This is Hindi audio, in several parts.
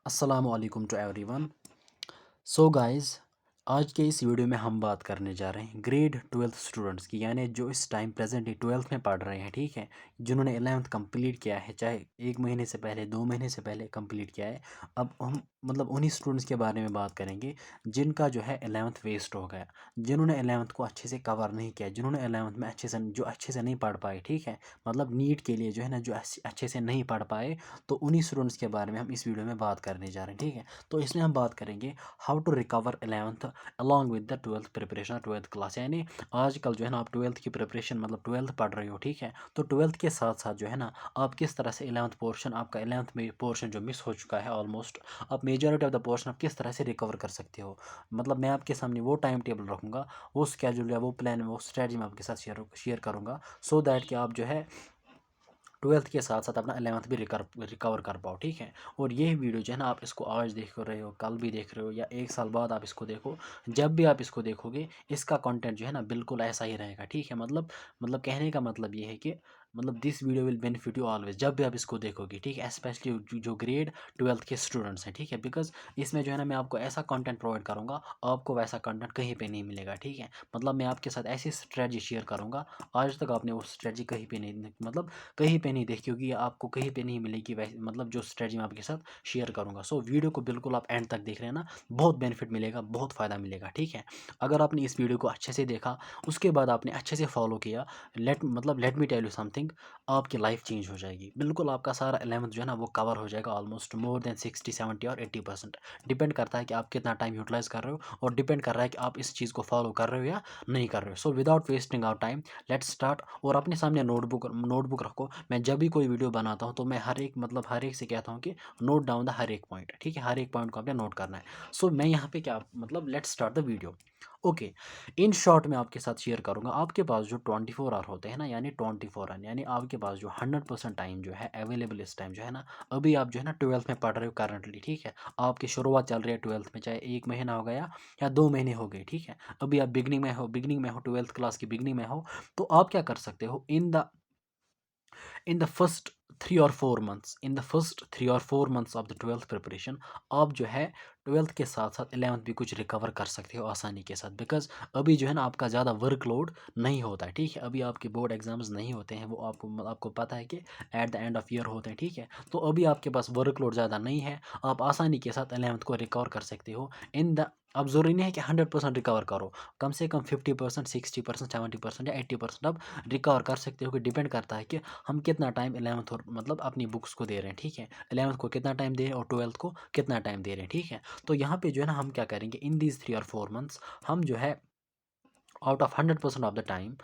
अस्सलामु अलैकुम टू एवरीवन। सो गाइस, आज के इस वीडियो में हम बात करने जा रहे हैं ग्रेड 12th स्टूडेंट्स की, यानी जो इस टाइम प्रेजेंटली 12th में पढ़ रहे हैं, ठीक है। जिन्होंने 11th कंप्लीट किया है, चाहे 1 महीने से पहले 2 महीने से पहले कंप्लीट किया है। अब हम मतलब उन्हीं स्टूडेंट्स के बारे में बात करेंगे जिनका जो है 11th वेस्ट हो गया, जिन्होंने 11th को अच्छे से कवर नहीं किया, जिन्होंने 11th में अच्छे से नहीं पढ़ पाए, ठीक है। मतलब नीट के लिए जो है ना, जो अच्छे से नहीं पढ़ पाए, तो उन्हीं स्टूडेंट्स के बारे में हम इस वीडियो में बात करने जा रहे हैं, ठीक है। तो इसमें हम बात करेंगे how to recover 11th along with the 12th preparation, 12th class. यानी आजकल जो है ना, आप 12th की प्रिपरेशन मतलब 12th पढ़ रहे हो, ठीक है। तो 12th के साथ साथ जो है ना, आप किस तरह से 11th पोर्शन, आपका 11th में पोर्शन जो मिस हो चुका है ऑलमोस्ट, आप मेजॉरिटी ऑफ द पोर्शन आप किस तरह से रिकवर कर सकते हो। मतलब मैं आपके सामने वो टाइम टेबल रखूँगा, वो स्केड्यूल या वो प्लान, वो स्ट्रेटजी मैं आपके साथ शेयर करूँगा, सो दैट कि आप जो है 12th के साथ साथ अपना 11th भी रिकवर कर पाओ, ठीक है। और ये वीडियो जो है ना, आप इसको आज देख रहे हो, कल भी देख रहे हो, या 1 साल बाद आप इसको देखो, जब भी आप इसको देखोगे, इसका कंटेंट जो है ना बिल्कुल ऐसा ही रहेगा, ठीक है। मतलब कहने का मतलब ये है कि मतलब this video will benefit you always, जब भी आप इसको देखोगे, ठीक है। स्पेशली जो ग्रेड 12th के स्टूडेंट्स हैं, ठीक है। बिकॉज इसमें जो है ना, मैं आपको ऐसा कंटेंट प्रोवाइड करूँगा, आपको वैसा कंटेंट कहीं पे नहीं मिलेगा, ठीक है। मतलब मैं आपके साथ ऐसी स्ट्रेटजी शेयर करूँगा, आज तक आपने वो स्ट्रेटजी कहीं पे नहीं, मतलब कहीं पे नहीं देखी होगी, या आपको कहीं पे नहीं मिलेगी वैसे, मतलब जो स्ट्रेटजी मैं आपके साथ शेयर करूँगा। सो वीडियो को बिल्कुल आप एंड तक देख रहे हैं ना, बहुत बेनिफिट मिलेगा, बहुत फ़ायदा मिलेगा, ठीक है। अगर आपने इस वीडियो को अच्छे से देखा, उसके बाद आपने अच्छे से फॉलो किया, let me tell you something, आपकी लाइफ चेंज हो जाएगी बिल्कुल। आपका सारा 11th जो है ना, वो कवर हो जाएगा ऑलमोस्ट मोर देन 60, 70 और 80%। डिपेंड करता है कि आप कितना टाइम यूटिलाइज कर रहे हो, और डिपेंड कर रहा है कि आप इस चीज़ को फॉलो कर रहे हो या नहीं कर रहे हो। So without wasting our time, let's start. और अपने सामने नोटबुक रखो। मैं जब भी कोई वीडियो बनाता हूँ, तो मैं हर एक से कहता हूँ कि नोट डाउन द हर एक पॉइंट, ठीक है। हर एक पॉइंट को आपने नोट करना है। सो मैं यहाँ पे क्या मतलब, let's start the video. Okay, in short मैं आपके साथ शेयर करूँगा, आपके पास जो 24 आवर होते हैं ना, यानी 24 आवर, यानी आपके पास जो 100% टाइम जो है अवेलेबल इस टाइम जो है ना, अभी आप जो है ना 12th में पढ़ रहे हो करंटली, ठीक है। आपकी शुरुआत चल रही है 12th में, चाहे 1 महीना हो गया या 2 महीने हो गए, ठीक है। अभी आप बिगनिंग में हो, 12th क्लास की बिगनिंग में हो। तो आप क्या कर सकते हो, इन द फर्स्ट 3 और 4 मंथ्स, इन द फर्स्ट 3 और 4 months of the 12th preparation, आप जो है 12th के साथ साथ 11th भी कुछ रिकवर कर सकते हो आसानी के साथ। बिकॉज अभी जो है ना, आपका ज़्यादा वर्कलोड नहीं होता है, ठीक है। अभी आपके बोर्ड एग्जाम्स नहीं होते हैं, वो आपको पता है कि at the end of year होते हैं, ठीक है। तो अभी आपके पास वर्कलोड ज़्यादा नहीं है, आप आसानी के साथ 11th को रिकवर कर सकते हो इन द। अब ज़रूरी नहीं है कि 100% रिकवर करो, कम से कम 50%, 60%, 70% या 80% आप रिकवर कर सकते हो, कि डिपेंड करता है कि हम कितना टाइम 11th और मतलब अपनी बुक्स को दे रहे हैं, ठीक है। 11th को कितना टाइम दे रहे हैं और 12th को कितना टाइम दे रहे हैं, ठीक है। तो यहाँ पे जो है ना, हम क्या करेंगे, इन दीज 3 और 4 मंथ्स, हम जो है out of 100% of the time,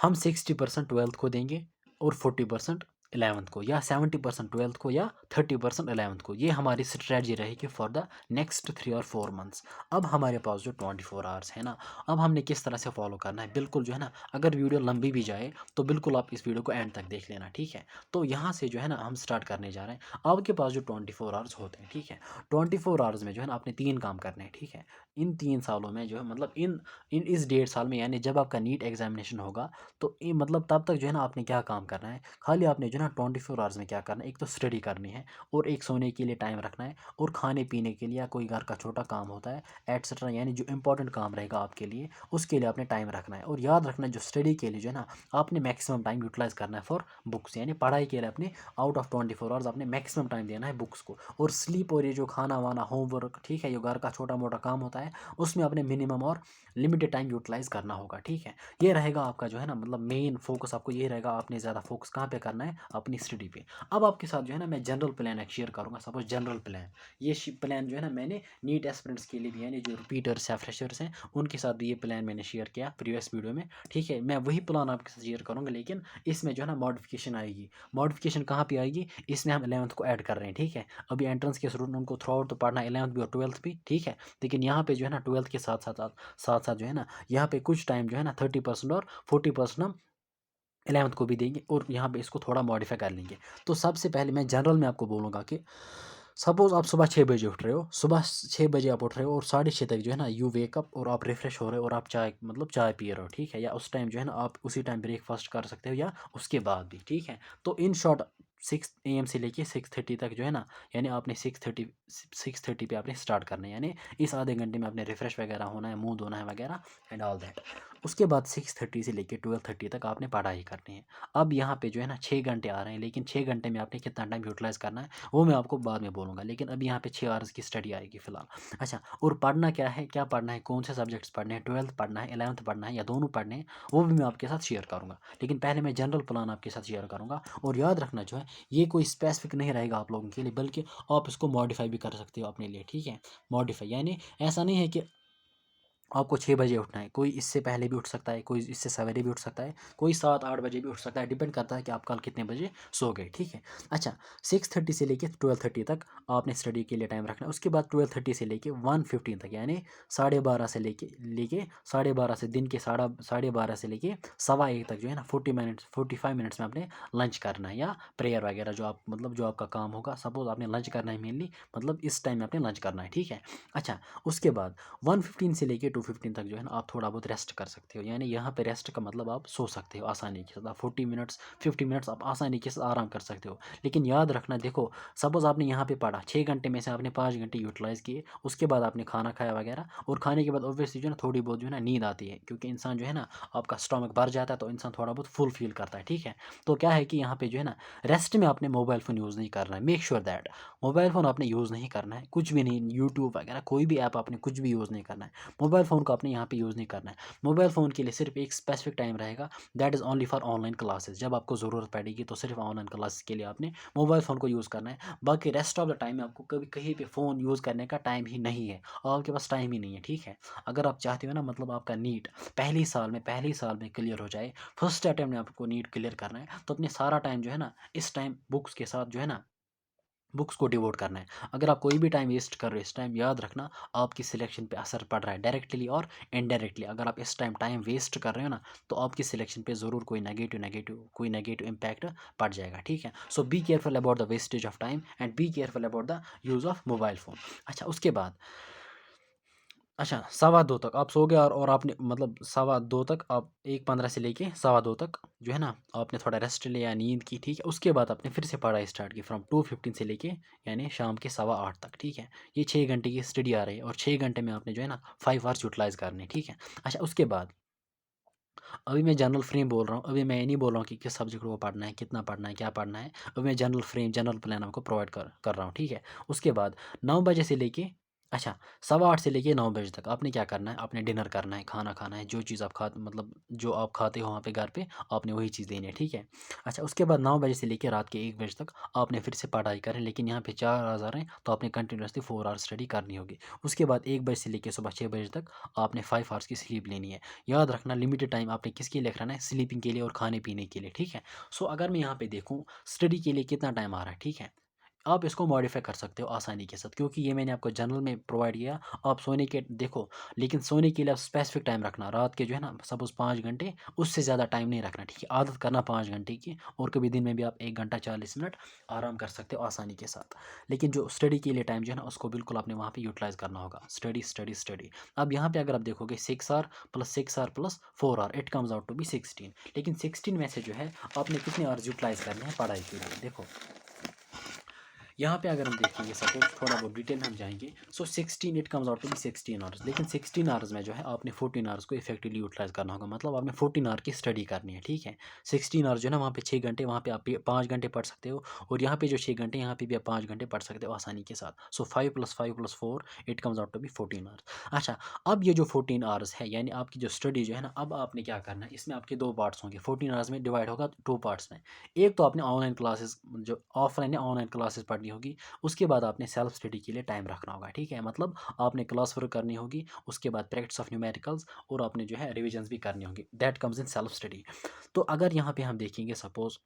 हम 60% 12th को देंगे, और 40% 11th को, या 70% 12th को, या 30% 11th को। ये हमारी स्ट्रेटजी रहेगी फॉर द नेक्स्ट 3 और 4 मंथ्स। अब हमारे पास जो 24 आवर्स है ना, अब हमने किस तरह से फॉलो करना है, बिल्कुल जो है ना, अगर वीडियो लंबी भी जाए, तो बिल्कुल आप इस वीडियो को एंड तक देख लेना, ठीक है। तो यहाँ से जो है ना, हम स्टार्ट करने जा रहे हैं। आपके पास जो 24 आवर्स होते हैं, ठीक है, 24 आवर्स में जो है ना, आपने 3 काम करने हैं, ठीक है। इन 3 सालों में जो है, मतलब इन इन इस 1.5 साल में, यानी जब आपका नीट एग्जामिनेशन होगा, तो ये मतलब तब तक जो है ना, आपने क्या काम करना है, खाली आपने जो है ना 24 आवर्स में क्या करना है, एक तो स्टडी करनी है, और एक सोने के लिए टाइम रखना है, और खाने पीने के लिए, या कोई घर का छोटा काम होता है एटसेट्रा, यानी जो इंपॉर्टेंट काम रहेगा आपके लिए, उसके लिए आपने टाइम रखना है। और याद रखना है, जो स्टडी के लिए जो है ना, आपने मैक्सिमम टाइम यूटिलाइज करना है फॉर बुक्स, यानी पढ़ाई के लिए अपने आउट ऑफ 24 आवर्स आपने मैक्सिमम टाइम देना है बुक्स को। और स्लीप, और ये जो खाना वाना, होमवर्क, ठीक है, ये घर का छोटा मोटा काम होता है, उसमें अपने मिनिमम और लिमिटेड टाइम यूटिलाइज करना होगा, ठीक है। ये रहेगा आपका जो है ना, मतलब मेन फोकस आपको ये रहेगा, आपने ज़्यादा फोकस कहाँ पे करना है, अपनी स्टडी पे। अब आपके साथ जो है ना, मैं जनरल प्लान एक शेयर करूँगा, सपोज जनरल प्लान। ये प्लान जो है ना, मैंने नीट एस्पिरेंट्स के लिए भी, यानी जो रिपीटर्स या फ्रेशर्स हैं, उनके साथ भी ये प्लान मैंने शेयर किया प्रीवियस वीडियो में, ठीक है। मैं वही प्लान आपके साथ शेयर करूँगा, लेकिन इसमें जो है ना मॉडिफिकेशन आएगी। मॉडिफिकेशन कहाँ पे आएगी, इसमें हम 11th को ऐड कर रहे हैं, ठीक है। अभी एंट्रेंस के स्टूडेंट, उनको थ्रू आउट तो पढ़ना है 11th भी और 12th भी, ठीक है। लेकिन यहाँ पे जो है ना, 12th के साथ साथ जो है ना, यहाँ पे कुछ टाइम जो है ना 30% और 40% हम 11th को भी देंगे, और यहाँ पे इसको थोड़ा मॉडिफाई कर लेंगे। तो सबसे पहले मैं जनरल में आपको बोलूँगा कि सपोज़ आप सुबह 6 बजे उठ रहे हो, सुबह 6 बजे आप उठ रहे हो, और 6:30 तक जो है ना, यू वेकअप, और आप रिफ़्रेश हो रहे हो, और आप चाय पी रहे हो, ठीक है। या उस टाइम जो है ना, आप उसी टाइम ब्रेकफास्ट कर सकते हो, या उसके बाद भी, ठीक है। तो इन शॉर्ट 6 AM से लेके 6:30 तक जो है ना, यानी आपने 6:30 पे आपने स्टार्ट करना है, यानी इस आधे घंटे में आपने रिफ़्रेश वगैरह होना है, मुँह धोना है वगैरह एंड ऑल दैट। उसके बाद 6:30 से लेके 12:30 तक आपने पढ़ाई करनी है। अब यहाँ पे जो है ना 6 घंटे आ रहे हैं, लेकिन 6 घंटे में आपने कितना टाइम यूटिलाइज़ करना है, वो मैं आपको बाद में बोलूँगा, लेकिन अभी यहाँ पे 6 आवर्स की स्टडी आएगी फ़िलहाल। अच्छा, और पढ़ना क्या है, क्या पढ़ना है, कौन से सब्जेक्ट्स पढ़ने हैं, 12th पढ़ना है, 11th पढ़ना है या दोनों पढ़ने हैं, वो भी मैं आपके साथ शेयर करूँगा। लेकिन पहले मैं जनरल प्लान आपके साथ शेयर करूँगा। और याद रखना जो है, ये कोई स्पेसिफिक नहीं रहेगा आप लोगों के लिए, बल्कि आप इसको मॉडिफाई भी कर सकते हो अपने लिए, ठीक है। मॉडिफाई यानी ऐसा नहीं है कि आपको 6 बजे उठना है, कोई इससे पहले भी उठ सकता है, कोई इससे सवेरे भी उठ सकता है, कोई 7-8 बजे भी उठ सकता है, डिपेंड करता है कि आप कल कितने बजे सो गए, ठीक है। अच्छा, 6:30 से लेके 12:30 तक आपने स्टडी के लिए टाइम रखना है। उसके बाद 12:30 से लेके 1:15 तक, यानी 12:30 से लेके 12:30 से दिन के 12:30 से लेके 1:15 तक जो है ना 45 मिनट्स में आपने लंच करना है या प्रेयर वगैरह, जो आप मतलब जो आपका काम होगा, सपोज़ आपने लंच करना है मेनली, मतलब इस टाइम में आपने लंच करना है, ठीक है। अच्छा, उसके बाद 1:15 से लेके 2:15 तक जो है ना आप थोड़ा बहुत रेस्ट कर सकते हो, यानी यहाँ पे रेस्ट का मतलब आप सो सकते हो आसानी के साथ। आप 40 मिनट्स 50 मिनट्स आप आसानी के साथ आराम कर सकते हो। लेकिन याद रखना, देखो सपोज़ आपने यहाँ पे पढ़ा 6 घंटे में से आपने 5 घंटे यूटिलाइज़ किए, उसके बाद आपने खाना खाया वगैरह, और खाने के बाद ऑब्वियसली जो है ना थोड़ी बहुत जो है ना नींद आती है, क्योंकि इंसान जो है ना, आपका स्टमक भर जाता है तो इंसान थोड़ा बहुत फुल फील करता है, ठीक है। तो क्या है कि यहाँ पे जो है ना रेस्ट में आपने मोबाइल फ़ोन यूज़ नहीं करना है, make sure that mobile phone आपने यूज़ नहीं करना है, कुछ भी नहीं, यूट्यूब वगैरह कोई भी ऐप आपने कुछ भी यूज़ नहीं करना है। मोबाइल फ़ोन को आपने यहाँ पे यूज़ नहीं करना है। मोबाइल फ़ोन के लिए सिर्फ एक स्पेसिफिक टाइम रहेगा, that is only for online classes. जब आपको ज़रूरत पड़ेगी तो सिर्फ ऑनलाइन क्लासेस के लिए आपने मोबाइल फ़ोन को यूज़ करना है। बाकी रेस्ट ऑफ द टाइम में आपको कभी कहीं पे फ़ोन यूज़ करने का टाइम ही नहीं है, और आपके पास टाइम ही नहीं है, ठीक है। अगर आप चाहते हो ना, मतलब आपका नीट पहले ही साल में क्लियर हो जाए, फर्स्ट अटेम्प्ट में आपको नीट क्लियर करना है, तो अपने सारा टाइम जो है ना इस टाइम बुक्स के साथ जो है ना, बुक्स को डिवोट करना है। अगर आप कोई भी टाइम वेस्ट कर रहे हो इस टाइम, याद रखना आपकी सिलेक्शन पे असर पड़ रहा है डायरेक्टली और इनडायरेक्टली। अगर आप इस टाइम वेस्ट कर रहे हो ना, तो आपकी सिलेक्शन पे ज़रूर कोई नेगेटिव इम्पैक्ट पड़ जाएगा, ठीक है। So be careful about the wastage of time and be careful about the use of mobile phone. अच्छा, उसके बाद अच्छा, 2:15 तक आप सो गए, और आपने मतलब 2:15 तक आप 1:15 से लेके 2:15 तक जो है ना आपने थोड़ा रेस्ट लिया, नींद की, ठीक है। उसके बाद आपने फिर से पढ़ाई स्टार्ट की फ्रॉम 2:15 से लेके, यानी शाम के 8:15 तक, ठीक है। ये 6 घंटे की स्टडी आ रही है, और 6 घंटे में आपने जो है ना 5 आवर्स यूटिलाइज़ करने, ठीक है। अच्छा, उसके बाद अभी मैं जनरल फ्रेम बोल रहा हूँ, अभी मैं ये नहीं बोल रहा हूँ कि किस सब्जेक्ट को पढ़ना है, कितना पढ़ना है, क्या पढ़ना है। अभी मैं जनरल प्लान आपको प्रोवाइड कर रहा हूँ, ठीक है। उसके बाद 9 बजे से लेके अच्छा 8:15 से लेके 9 बजे तक आपने क्या करना है, आपने डिनर करना है, खाना खाना है, जो चीज़ आप मतलब जो आप खाते हो वहाँ पे घर पे, आपने वही चीज़ लेनी है, ठीक है। अच्छा, उसके बाद 9 बजे से लेके रात के 1 बजे तक आपने फिर से पढ़ाई करें, लेकिन यहाँ पे 4 आवर्स आ रहे हैं, तो आपने कंटिन्यूअसली 4 आवर्स स्टडी करनी होगी। उसके बाद 1 बजे से लेके सुबह 6 बजे तक आपने 5 आवर्स की स्लीप लेनी है। याद रखना, लिमिटेड टाइम आपने किसके लिए रखना है, स्लीपिंग के लिए और खाने पीने के लिए, ठीक है। सो अगर मैं यहाँ पे देखूँ स्टडी के लिए कितना टाइम आ रहा है, ठीक है, आप इसको मॉडिफाई कर सकते हो आसानी के साथ, क्योंकि ये मैंने आपको जनरल में प्रोवाइड किया। आप सोने के देखो, लेकिन सोने के लिए आप स्पेसिफिक टाइम रखना, रात के जो है ना सपोज 5 घंटे, उससे ज़्यादा टाइम नहीं रखना, ठीक है। आदत करना 5 घंटे की, और कभी दिन में भी आप 1 घंटा 40 मिनट आराम कर सकते हो आसानी के साथ। लेकिन जो स्टडी के लिए टाइम जो है ना, उसको बिल्कुल आपने वहाँ पे यूटिलाइज़ करना होगा, स्टडी स्टडी स्टडी। अब यहाँ पे अगर आप देखोगे 6 hour + 4 hour it comes out to be 16, लेकिन 16 में से जो है आपने कितने आवर्स यूटिलाइज़ करने हैं पढ़ाई के लिए, देखो यहाँ पे अगर हम देखेंगे, सपोज थोड़ा बहुत डिटेल में हम जाएंगे, so 16 it comes out to be 16 hours, लेकिन 16 आवर्स में जो है आपने 14 आवर्स को इफेक्टिवली यूटिलाइज करना होगा, मतलब आपने 14 आवर की स्टडी करनी है, ठीक है। 16 आवर्स जो है ना, वहाँ पे 6 घंटे, वहाँ पे आप 5 घंटे पढ़ सकते हो, और यहाँ पे जो 6 घंटे, यहाँ पे भी आप 5 घंटे पढ़ सकते हो आसानी के साथ। So 5 + 5 + 4 it comes out to be 14 hours. अच्छा, अब ये जो 14 आवर्स है, यानी आपकी जो स्टडी जो है ना, अब आपने क्या करना है, इसमें आपके 2 पार्ट्स होंगे, 14 आवर्स में डिवाइड होगा 2 पार्ट्स में। एक तो आपने ऑनलाइन क्लासेस, जो ऑफलाइन है ऑनलाइन क्लासेस पढ़नी होगी, उसके बाद आपने सेल्फ स्टडी के लिए टाइम रखना होगा, ठीक है। मतलब आपने क्लास वर्क करनी होगी, उसके बाद प्रैक्टिस ऑफ न्यूमेरिकल्स, और आपने जो है रिविजन्स भी करनी होगी, that comes in self study. तो अगर यहाँ पे हम देखेंगे, सपोज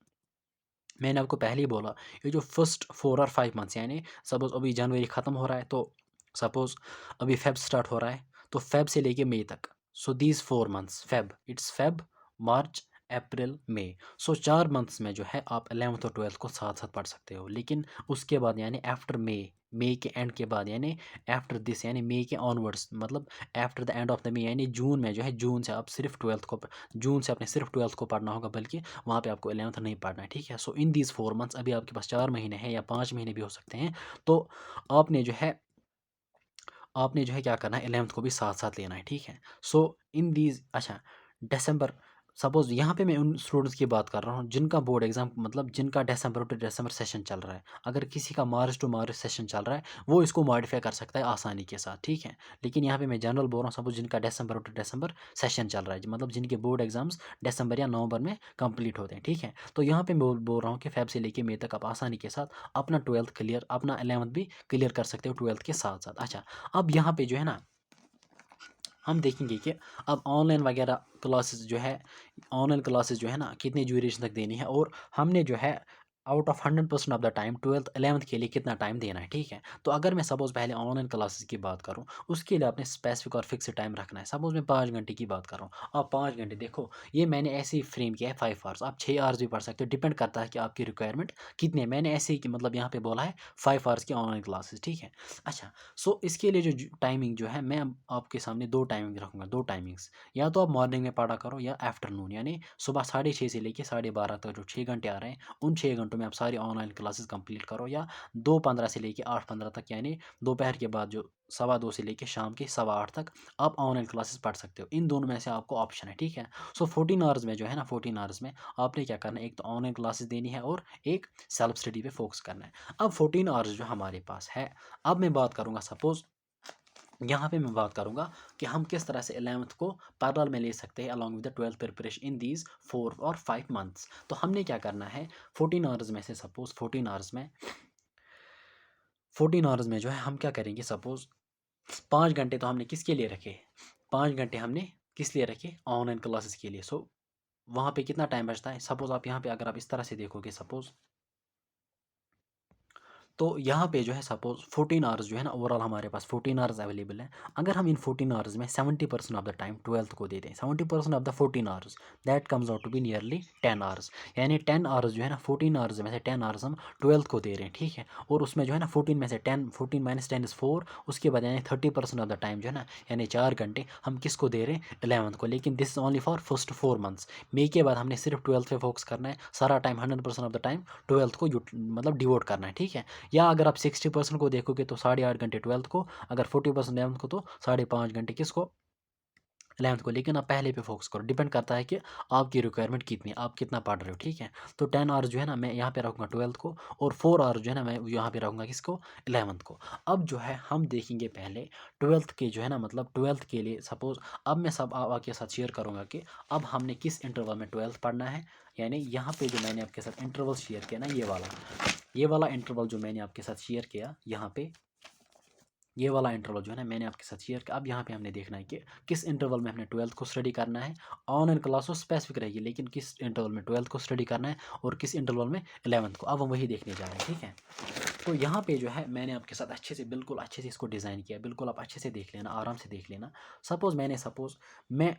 मैंने आपको पहले ही बोला, ये जो फर्स्ट 4 और 5 मंथ्स, यानी सपोज अभी जनवरी ख़त्म हो रहा है, तो सपोज अभी फेब स्टार्ट हो रहा है, तो फेब से लेके मई तक, so these 4 months, Feb March April May, so 4 months में जो है आप 11th और 12th को साथ साथ पढ़ सकते हो। लेकिन उसके बाद यानी आफ्टर मई, मई के एंड के बाद, यानी आफ्टर दिस, यानी मई के ऑनवर्ड्स, मतलब after the end of the May, यानी जून में जो है, जून से आप सिर्फ 12th को, जून से आपने सिर्फ 12th को पढ़ना होगा, बल्कि वहाँ पे आपको 11th नहीं पढ़ना है, ठीक है। सो इन दीज 4 मंथ्स, अभी आपके पास 4 महीने हैं या 5 महीने भी हो सकते हैं, तो आपने जो है क्या करना है, 11th को भी साथ साथ लेना है, ठीक है। सो इन दीज, अच्छा, दिसंबर, सपोज यहाँ पे मैं उन स्टूडेंट्स की बात कर रहा हूँ जिनका बोर्ड एग्जाम, मतलब जिनका दिसंबर टू दिसंबर सेशन चल रहा है। अगर किसी का मार्च टू मार्च सेशन चल रहा है, वो इसको मॉडिफाई कर सकता है आसानी के साथ, ठीक है। लेकिन यहाँ पे मैं जनरल बोल रहा हूँ, सपोज जिनका दिसंबर टू दिसंबर सेशन चल रहा है, मतलब जिनके बोर्ड एग्जाम्स दिसंबर या नवंबर में कंप्लीट होते हैं, ठीक है। तो यहाँ पे मैं बोल रहा हूँ कि फेब से लेके मई तक आप आसानी के साथ अपना 12th क्लियर, अपना 11th भी क्लियर कर सकते हो 12th के साथ साथ। अच्छा, अब यहाँ पे जो है ना, हम देखेंगे कि अब ऑनलाइन वगैरह क्लासेस जो है, ऑनलाइन क्लासेस जो है ना, कितने ड्यूरेशन तक देनी है, और हमने जो है out of 100% of the time 12th 11th के लिए कितना टाइम देना है, ठीक है। तो अगर मैं सपोज पहले ऑनलाइन क्लासेस की बात करूं, उसके लिए आपने स्पेसिफिक और फिक्स टाइम रखना है। सपोज मैं 5 घंटे की बात कर रहा हूँ, आप 5 घंटे देखो, ये मैंने ऐसे ही फ्रेम किया है 5 आवर्स, आप 6 आवर्स भी पढ़ सकते हो, डिपेंड करता है कि आपकी रिक्वायरमेंट कितनी है। मैंने ऐसे ही कि मतलब यहाँ पे बोला है 5 आवर्स की ऑनलाइन क्लासेस, ठीक है। अच्छा, सो इसके लिए जो टाइमिंग जो है, मैं अब आपके सामने 2 टाइमिंग रखूँगा, 2 टाइमिंग्स, या तो आप मॉर्निंग में पढ़ा करो या आफ्टरनून, यानी सुबह 6:30 से लेके 12:30 तक जो 6 घंटे आ रहे हैं, उन 6 घंटों में आप सारी ऑनलाइन क्लासेस कंप्लीट करो, या 2:15 से लेके 8:15 तक, यानी दोपहर के बाद जो 2:15 से लेके शाम के 8:15 तक आप ऑनलाइन क्लासेस पढ़ सकते हो। इन दोनों में से आपको ऑप्शन है, ठीक है। सो 14 आवर्स में जो है ना, 14 आवर्स में आपने क्या करना है, एक तो ऑनलाइन क्लासेस देनी है और एक सेल्फ स्टडी पे फोकस करना है। अब 14 आवर्स जो हमारे पास है, अब मैं बात करूँगा, सपोज यहाँ पे मैं बात करूँगा कि हम किस तरह से 11th को पैरेलल में ले सकते हैं along with the 12th preparation in these 4 और 5 मंथ्स। तो हमने क्या करना है, 14 आवर्स में से, सपोज 14 आवर्स में जो है हम क्या करेंगे, सपोज 5 घंटे तो हमने किसके लिए रखे, 5 घंटे हमने किस लिए रखे, ऑनलाइन क्लासेस के लिए। सो वहाँ पे कितना टाइम बचता है, सपोज आप यहाँ पे अगर आप इस तरह से देखोगे, सपोज तो यहाँ पे जो है सपोज 14 आवर्स जो है ना, ओवरऑल हमारे पास 14 आवर्स अवेलेबल है। अगर हम इन 14 आवर्स में 70% ऑफ द टाइम 12th को दे दें, 70% of the 14 hours, that comes out to be nearly 10 hours, यानी 10 आवर्स जो है ना, 14 आवर्स में से 10 आवर्स हम 12th को दे रहे हैं, ठीक है। और उसमें जो है ना 14 में से 10, 14 माइनस 10 इज़ 4, उसके बाद यानी 30% ऑफ द टाइम जो है ना, यानी 4 घंटे हम किसको दे रहे हैं, 11th को। लेकिन this is only for first 4 months. मई के बाद हमने सिर्फ 12th पे फोकस करना है, सारा time 100% of the time 12th को मतलब डिवोट करना है, ठीक है। या अगर आप 60% को देखोगे तो 8.5 घंटे 12th को, अगर 40% 11th को, तो 5.5 घंटे किसको, 11th को। लेकिन आप पहले पे फोकस करो, डिपेंड करता है कि आपकी रिक्वायरमेंट कितनी है, आप कितना पढ़ रहे हो, ठीक है। तो 10 आवर्स जो है ना, मैं यहाँ पे रखूँगा 12th को, और 4 आवर्स जो है ना, मैं यहाँ पे रखूँगा किसको, 11th को। अब जो है हम देखेंगे पहले 12th के जो है ना, मतलब 12th के लिए सपोज, अब मैं सब आपके साथ शेयर करूँगा कि अब हमने किस इंटरवल में 12th पढ़ना है। यानी यहाँ पे जो मैंने आपके साथ इंटरवल शेयर किया ना, ये वाला इंटरवल जो मैंने आपके साथ शेयर किया यहाँ पे, ये वाला इंटरवल जो है ना, मैंने आपके साथ शेयर किया। अब यहाँ पे हमने देखना है कि किस इंटरवल में हमने 12th को स्टडी करना है। ऑनलाइन क्लास तो स्पेसिफिक रहेगी, लेकिन किस इंटरवल में 12th को स्टडी करना है और किस इंटरवल में 11th को, अब हम वही देखने जा रहे हैं, ठीक है। तो यहाँ पे जो है मैंने आपके साथ अच्छे से, बिल्कुल अच्छे से इसको डिज़ाइन किया, बिल्कुल आप अच्छे से देख लेना, आराम से देख लेना। सपोज़ मैं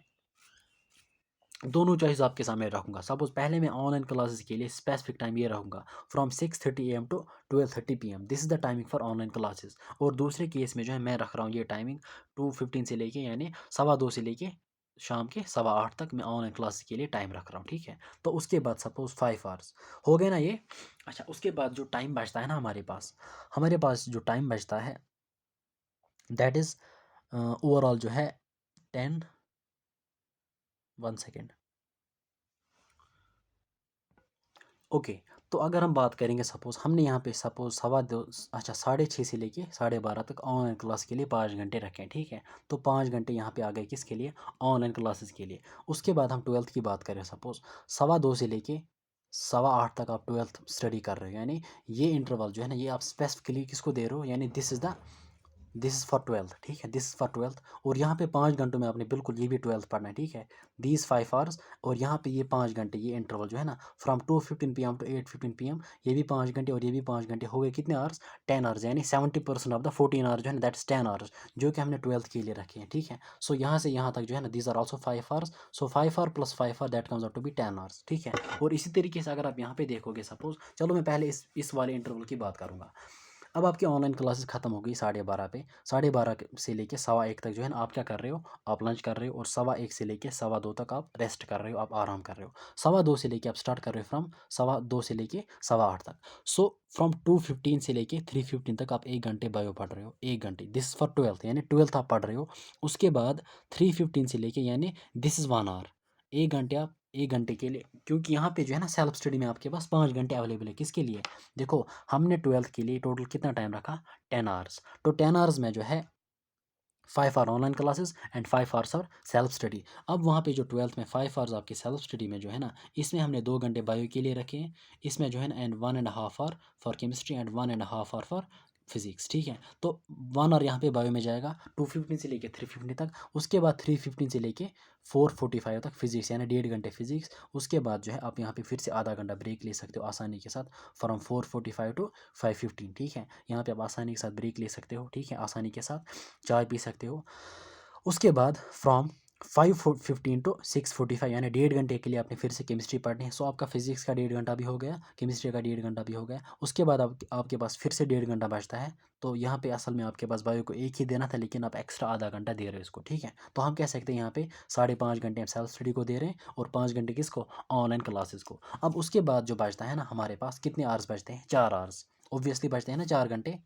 दोनों चॉइस आपके सामने रखूँगा। सपोज़ पहले मैं ऑनलाइन क्लासेस के लिए स्पेसिफिक टाइम ये रखूँगा, from 6:30 AM to 12:30 PM, this is the timing for online classes. और दूसरे केस में जो है मैं रख रहा हूँ ये टाइमिंग 2:15 से लेके, यानी 2:15 से लेके शाम के 8:15 तक मैं ऑनलाइन क्लास के लिए टाइम रख रहा हूँ, ठीक है। तो उसके बाद सपोज़ 5 आवर्स हो गए ना ये। अच्छा, उसके बाद जो टाइम बचता है ना, हमारे पास जो टाइम बचता है, दैट इज़ ओवरऑल जो है 10, 1 सेकेंड, ओके। तो अगर हम बात करेंगे, सपोज़ हमने यहाँ पे सपोज़ 2:15, अच्छा 6:30 से लेके 12:30 तक ऑनलाइन क्लास के लिए 5 घंटे रखें, ठीक है। तो 5 घंटे यहाँ पे आ गए किसके लिए, ऑनलाइन क्लासेस के लिए। उसके बाद हम 12th की बात करें, सपोज़ 2:15 से लेके 8:15 तक आप 12th स्टडी कर रहे हो, यानी ये इंटरवल जो है ना, ये आप स्पेसिफिकली किसको दे रहे हो, यानी दिस इज़ फॉर 12th, ठीक है, दिस इज़ फॉर 12th। और यहाँ पे 5 घंटों में आपने बिल्कुल ये भी 12th पढ़ना है, ठीक है। दीज 5 आवर्स, और यहाँ पे ये 5 घंटे, ये इंटरवल जो है ना, फ्रॉम 2:15 PM टू 8:15 PM, ये भी 5 घंटे और ये भी 5 घंटे, हो गए कितने आवर्स, 10 आवर्स, यानी 70% ऑफ द 14 आवर्स जो है ना, दैट्स 10 आवर्स, जो कि हमने 12th के लिए रखे हैं, ठीक है। सो यहाँ से यहाँ तक जो है ना, these are also 5 hours. So 5 hour plus 5 hour, that comes out to be 10 hours, ठीक है। और इसी तरीके से अगर आप यहाँ पे देखोगे, सपोज चलो मैं पहले इस वाले इंटरवल की बात करूँगा। अब आपकी ऑनलाइन क्लासेस ख़त्म हो गई 12:30 पे, 12:30 से लेके 1:15 तक जो है ना आप क्या कर रहे हो, आप लंच कर रहे हो, और 1:15 से लेके 2:15 तक आप रेस्ट कर रहे हो, आप आराम कर रहे हो। 2:15 से लेके आप स्टार्ट कर रहे हो फ्रॉम 2:15 से लेके 8:15 तक। सो फ्रॉम 2:15 से लेके 3:15 तक आप 1 घंटे बायो पढ़ रहे हो, 1 घंटे। दिस फॉर 12th, यानी 12th आप पढ़ रहे हो। उसके बाद 3:15 से लेके, यानी दिस इज़ 1 आवर, 1 घंटे आप 1 घंटे के लिए, क्योंकि यहाँ पे जो है ना सेल्फ स्टडी में आपके पास 5 घंटे अवेलेबल है। किसके लिए? देखो, हमने 12th के लिए टोटल कितना टाइम रखा, 10 आवर्स। तो 10 आवर्स में जो है 5 hour online classes and 5 hours और सेल्फ स्टडी। अब वहाँ पे जो 12th में 5 आवर्स आपकी सेल्फ स्टडी में जो है ना, इसमें हमने 2 घंटे बायो के लिए रखे हैं, इसमें जो है ना, and 1.5 hour for chemistry and 1.5 hour for physics, ठीक है। तो 1 आवर यहाँ पे बायो में जाएगा 2:15 से लेके 3:15 तक। उसके बाद 3:15 से लेके 4:45 तक फिजिक्स, यानी 1.5 घंटे फिजिक्स। उसके बाद जो है आप यहाँ पे फिर से आधा घंटा ब्रेक ले सकते हो आसानी के साथ, फ्रॉम 4:45 टू 5:15, ठीक है। यहाँ पे आप आसानी के साथ ब्रेक ले सकते हो, ठीक है, आसानी के साथ चाय पी सकते हो। उसके बाद फ्रॉम 5:15 टू 6:45, यानी 1.5 घंटे के लिए आपने फिर से केमिस्ट्री पढ़नी है। सो आपका फिजिक्स का 1.5 घंटा भी हो गया, केमिस्ट्री का 1.5 घंटा भी हो गया। उसके बाद आपके पास फिर से 1.5 घंटा बचता है। तो यहाँ पे असल में आपके पास बायो को एक ही देना था, लेकिन आप एक्स्ट्रा आधा घंटा दे रहे हो इसको, ठीक है। तो हम कह सकते हैं यहाँ पे 5.5 घंटे हम सेल्फ स्टडी को दे रहे हैं, और 5 घंटे किसको, ऑनलाइन क्लासेस को। अब उसके बाद जो बचता है ना, हमारे पास कितने आवर्स बचते हैं, 4 आवर्स। ऑब्वियसली बचते हैं ना 4 घंटे,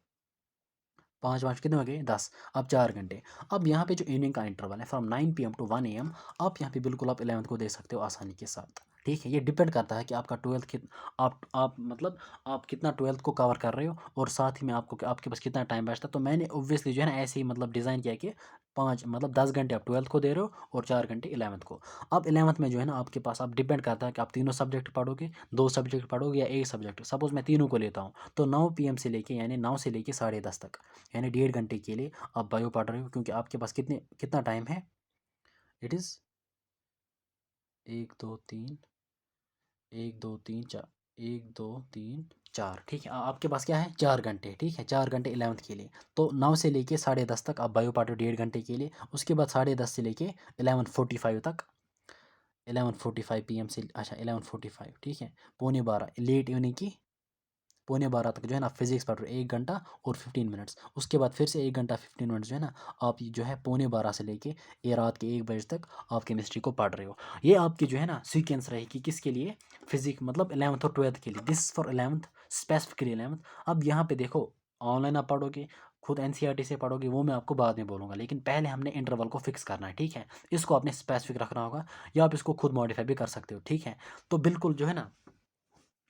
5 5 कितने हो गए, 10। अब 4 घंटे। अब यहाँ पे जो इवनिंग का इंटरवल है फ्रॉम 9 PM टू 1 AM, आप यहाँ पे बिल्कुल आप 11th को दे सकते हो आसानी के साथ, ठीक है। ये डिपेंड करता है कि आपका 12th कित आप मतलब आप कितना 12th को कवर कर रहे हो, और साथ ही में आपको आपके पास कितना टाइम बचता है। तो मैंने ऑब्वियसली जो है ना ऐसे ही मतलब डिज़ाइन किया कि 5 मतलब 10 घंटे आप 12th को दे रहे हो, और 4 घंटे 11th को। अब 11th में जो है ना आपके पास, आप डिपेंड करता है कि आप तीनों सब्जेक्ट पढ़ोगे, 2 सब्जेक्ट पढ़ोगे, या एक सब्जेक्ट। सपोज़ मैं तीनों को लेता हूँ, तो 9 PM से लेके, यानी 9 से लेके 10:30 तक, यानी 1.5 घंटे के लिए आप बायो पढ़ रहे हो, क्योंकि आपके पास कितना टाइम है, इट इज़ 1 2 3, 1 2 3 4, 1 2 3 4, ठीक है। आपके पास क्या है, 4 घंटे, ठीक है, 4 घंटे 11th के लिए। तो 9 से लेके 10:30 तक आप बायो पढ़ रहे हो 1.5 घंटे के लिए। उसके बाद 10:30 से लेके 11:45 तक, 11:45 PM से, अच्छा 11:45, ठीक है, 11:45 लेट इवनिंग की 11:45 तक जो है ना फिजिक्स पढ़ रहे हो 1 घंटा और 15 मिनट्स। उसके बाद फिर से 1 घंटा 15 मिनट्स जो है ना, आप जो है 11:45 से लेके ये रात के 1 बजे तक आप केमिस्ट्री को पढ़ रहे हो। ये आपकी जो है ना सीक्वेंस रहेगी, किसके लिए, फिजिक्स मतलब 11th और 12th के लिए। This for 11th, specifically 11th। अब यहाँ पे देखो, ऑनलाइन आप पढ़ोगे, खुद NCERT से पढ़ोगे, वो मैं आपको बाद में बोलूँगा, लेकिन पहले हमने इंटरवल को फिक्स करना है, ठीक है। इसको आपने स्पेसिफिक रखना होगा, या आप इसको खुद मॉडिफाई भी कर सकते हो, ठीक है। तो बिल्कुल जो है ना,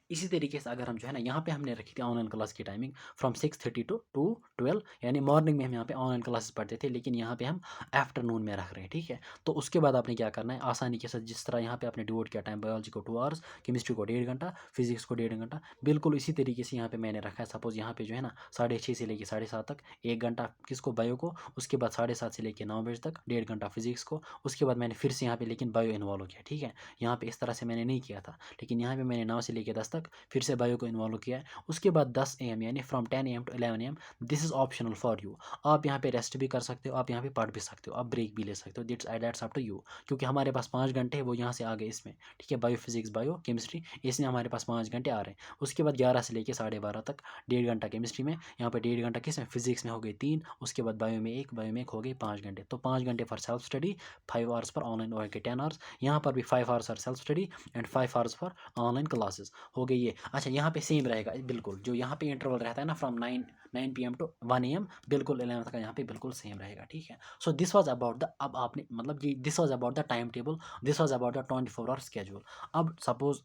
इसी तरीके से अगर हम जो है ना, यहाँ पे हमने रखी थी ऑनलाइन क्लास की टाइमिंग फ्रॉम 6:30 टू 12, यानी मॉर्निंग में हम यहाँ पे ऑनलाइन क्लासेस पढ़ते थे, लेकिन यहाँ पे हम आफ्टरनून में रख रहे हैं, ठीक है। तो उसके बाद आपने क्या करना है, आसानी के साथ जिस तरह यहाँ पे आपने डिवोट किया टाइम, बायोलॉजी को 2 आवर्स, केमिस्ट्री को 1.5 घंटा, फिजिक्स को 1.5 घंटा, बिल्कुल इसी तरीके से यहाँ पे मैंने रखा है। सपोज यहाँ पे जो है ना 6:30 से लेकर 7:30 तक 1 घंटा किसको, बायो को। उसके बाद 7:30 से लेकर 9 बजे तक 1.5 घंटा फिजिक्स को। उसके बाद मैंने फिर से यहाँ पे लेकिन बायो इन्वॉल्व किया, ठीक है। यहाँ पे इस तरह से मैंने नहीं किया था, लेकिन यहाँ पे मैंने 9 से लेकर 10 तक फिर से बायो को इन्वॉल्व किया है। उसके बाद 10 AM, यानी from 10 AM to 11 AM, this is optional for you. आप यहाँ पे रेस्ट भी कर सकते हो, आप यहाँ पे पढ़ भी सकते हो, आप ब्रेक भी ले सकते हो, दैट्स अप टू यू। क्योंकि हमारे पास 5 घंटे है, वो यहाँ से आ गए इसमें, ठीक है, बायो फिजिक्स बायो केमिस्ट्री, इसमें हमारे पास 5 घंटे आ रहे हैं। उसके बाद 11 से लेकर 12:30 तक 1.5 घंटा केमिस्ट्री में, यहाँ पे 1.5 घंटा किस में, फिजिक्स में हो गई 3। उसके बाद बायो में एक हो गई 5 घंटे। तो 5 घंटे for self study, 5 hours per online हो गए 10 आवर्स। यहाँ पर भी 5 hours for self study and 5 hours for online classes, हो गई ये। अच्छा, यहाँ पे सेम रहेगा बिल्कुल, जो यहाँ पे इंटरवल रहता है ना फ्रॉम 9 PM टू 1 AM, बिल्कुल 11th का यहाँ पे बिल्कुल सेम रहेगा, ठीक है। So this was about the, अब आपने मतलब कि this was about the time table, this was about the 24 hour schedule. अब सपोज,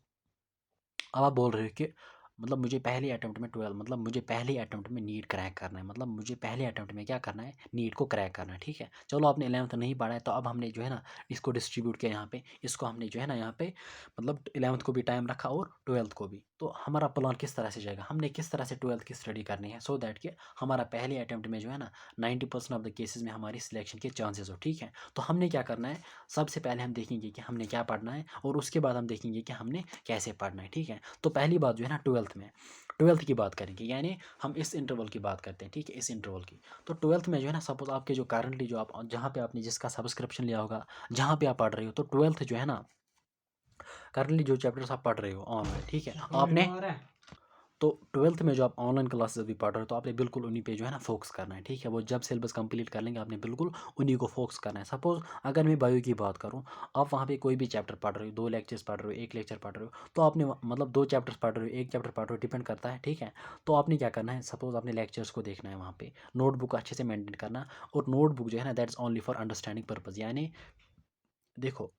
अब आप बोल रहे हो कि मतलब मुझे पहले अटेम्प्ट में 12, मतलब मुझे पहले अटेम्प्ट में नीट क्रैक करना है, मतलब मुझे पहले अटेम्प्ट में क्या करना है, नीट को क्रैक करना है, ठीक है। चलो आपने 11th नहीं पढ़ा है, तो अब हमने जो है ना इसको डिस्ट्रीब्यूट किया यहाँ पे, इसको हमने जो है ना यहाँ पे मतलब 11th को भी टाइम रखा और 12th को भी। तो हमारा प्लान किस तरह से जाएगा, हमने किस तरह से 12th की स्टडी करनी है, सो दैट कि हमारा पहले अटेम्प्ट में जो है ना 90% ऑफ द केसेस में हमारी सिलेक्शन के चांसेस हो, ठीक है। तो हमने क्या करना है, सबसे पहले हम देखेंगे कि हमने क्या पढ़ना है, और उसके बाद हम देखेंगे कि हमने कैसे पढ़ना है, ठीक है। तो पहली बात जो है ना 12th की बात करेंगे, यानी हम इस इंटरवल की बात करते हैं, ठीक है, इस इंटरवल की। तो 12th में जो है ना, सपोज आपके जो करंटली जो आप जहाँ पे आपने जिसका सब्सक्रिप्शन लिया होगा, जहाँ पे आप पढ़ रहे हो, तो 12th जो है ना करंटली जो चैप्टर्स आप पढ़ रहे हो ऑनलाइन, ठीक है, आपने तो 12th में जो आप ऑनलाइन क्लासेस अभी पढ़ रहे हो तो आपने बिल्कुल उन्हीं पे जो है ना फोकस करना है, ठीक है। वो जब सिलेबस कंप्लीट कर लेंगे आपने बिल्कुल उन्हीं को फोकस करना है। सपोज़ अगर मैं बायो की बात करूँ, आप वहाँ पे कोई भी चैप्टर पढ़ रहे हो, 2 लेक्चर्स पढ़ रहे हो, 1 लेक्चर पढ़ रहे हो, तो आपने मतलब 2 चैप्टर्स पढ़ रहे हो, 1 चैप्टर पढ़ रहे हो, डिपेंड करता है, ठीक है। तो आपने क्या करना है, सपोज़ आपने लेक्चर्स को देखना है वहाँ पे, नोटबुक अच्छे से मेंटेन करना, और नोटबुक जो है ना that is only for understanding purpose. यानी देखो,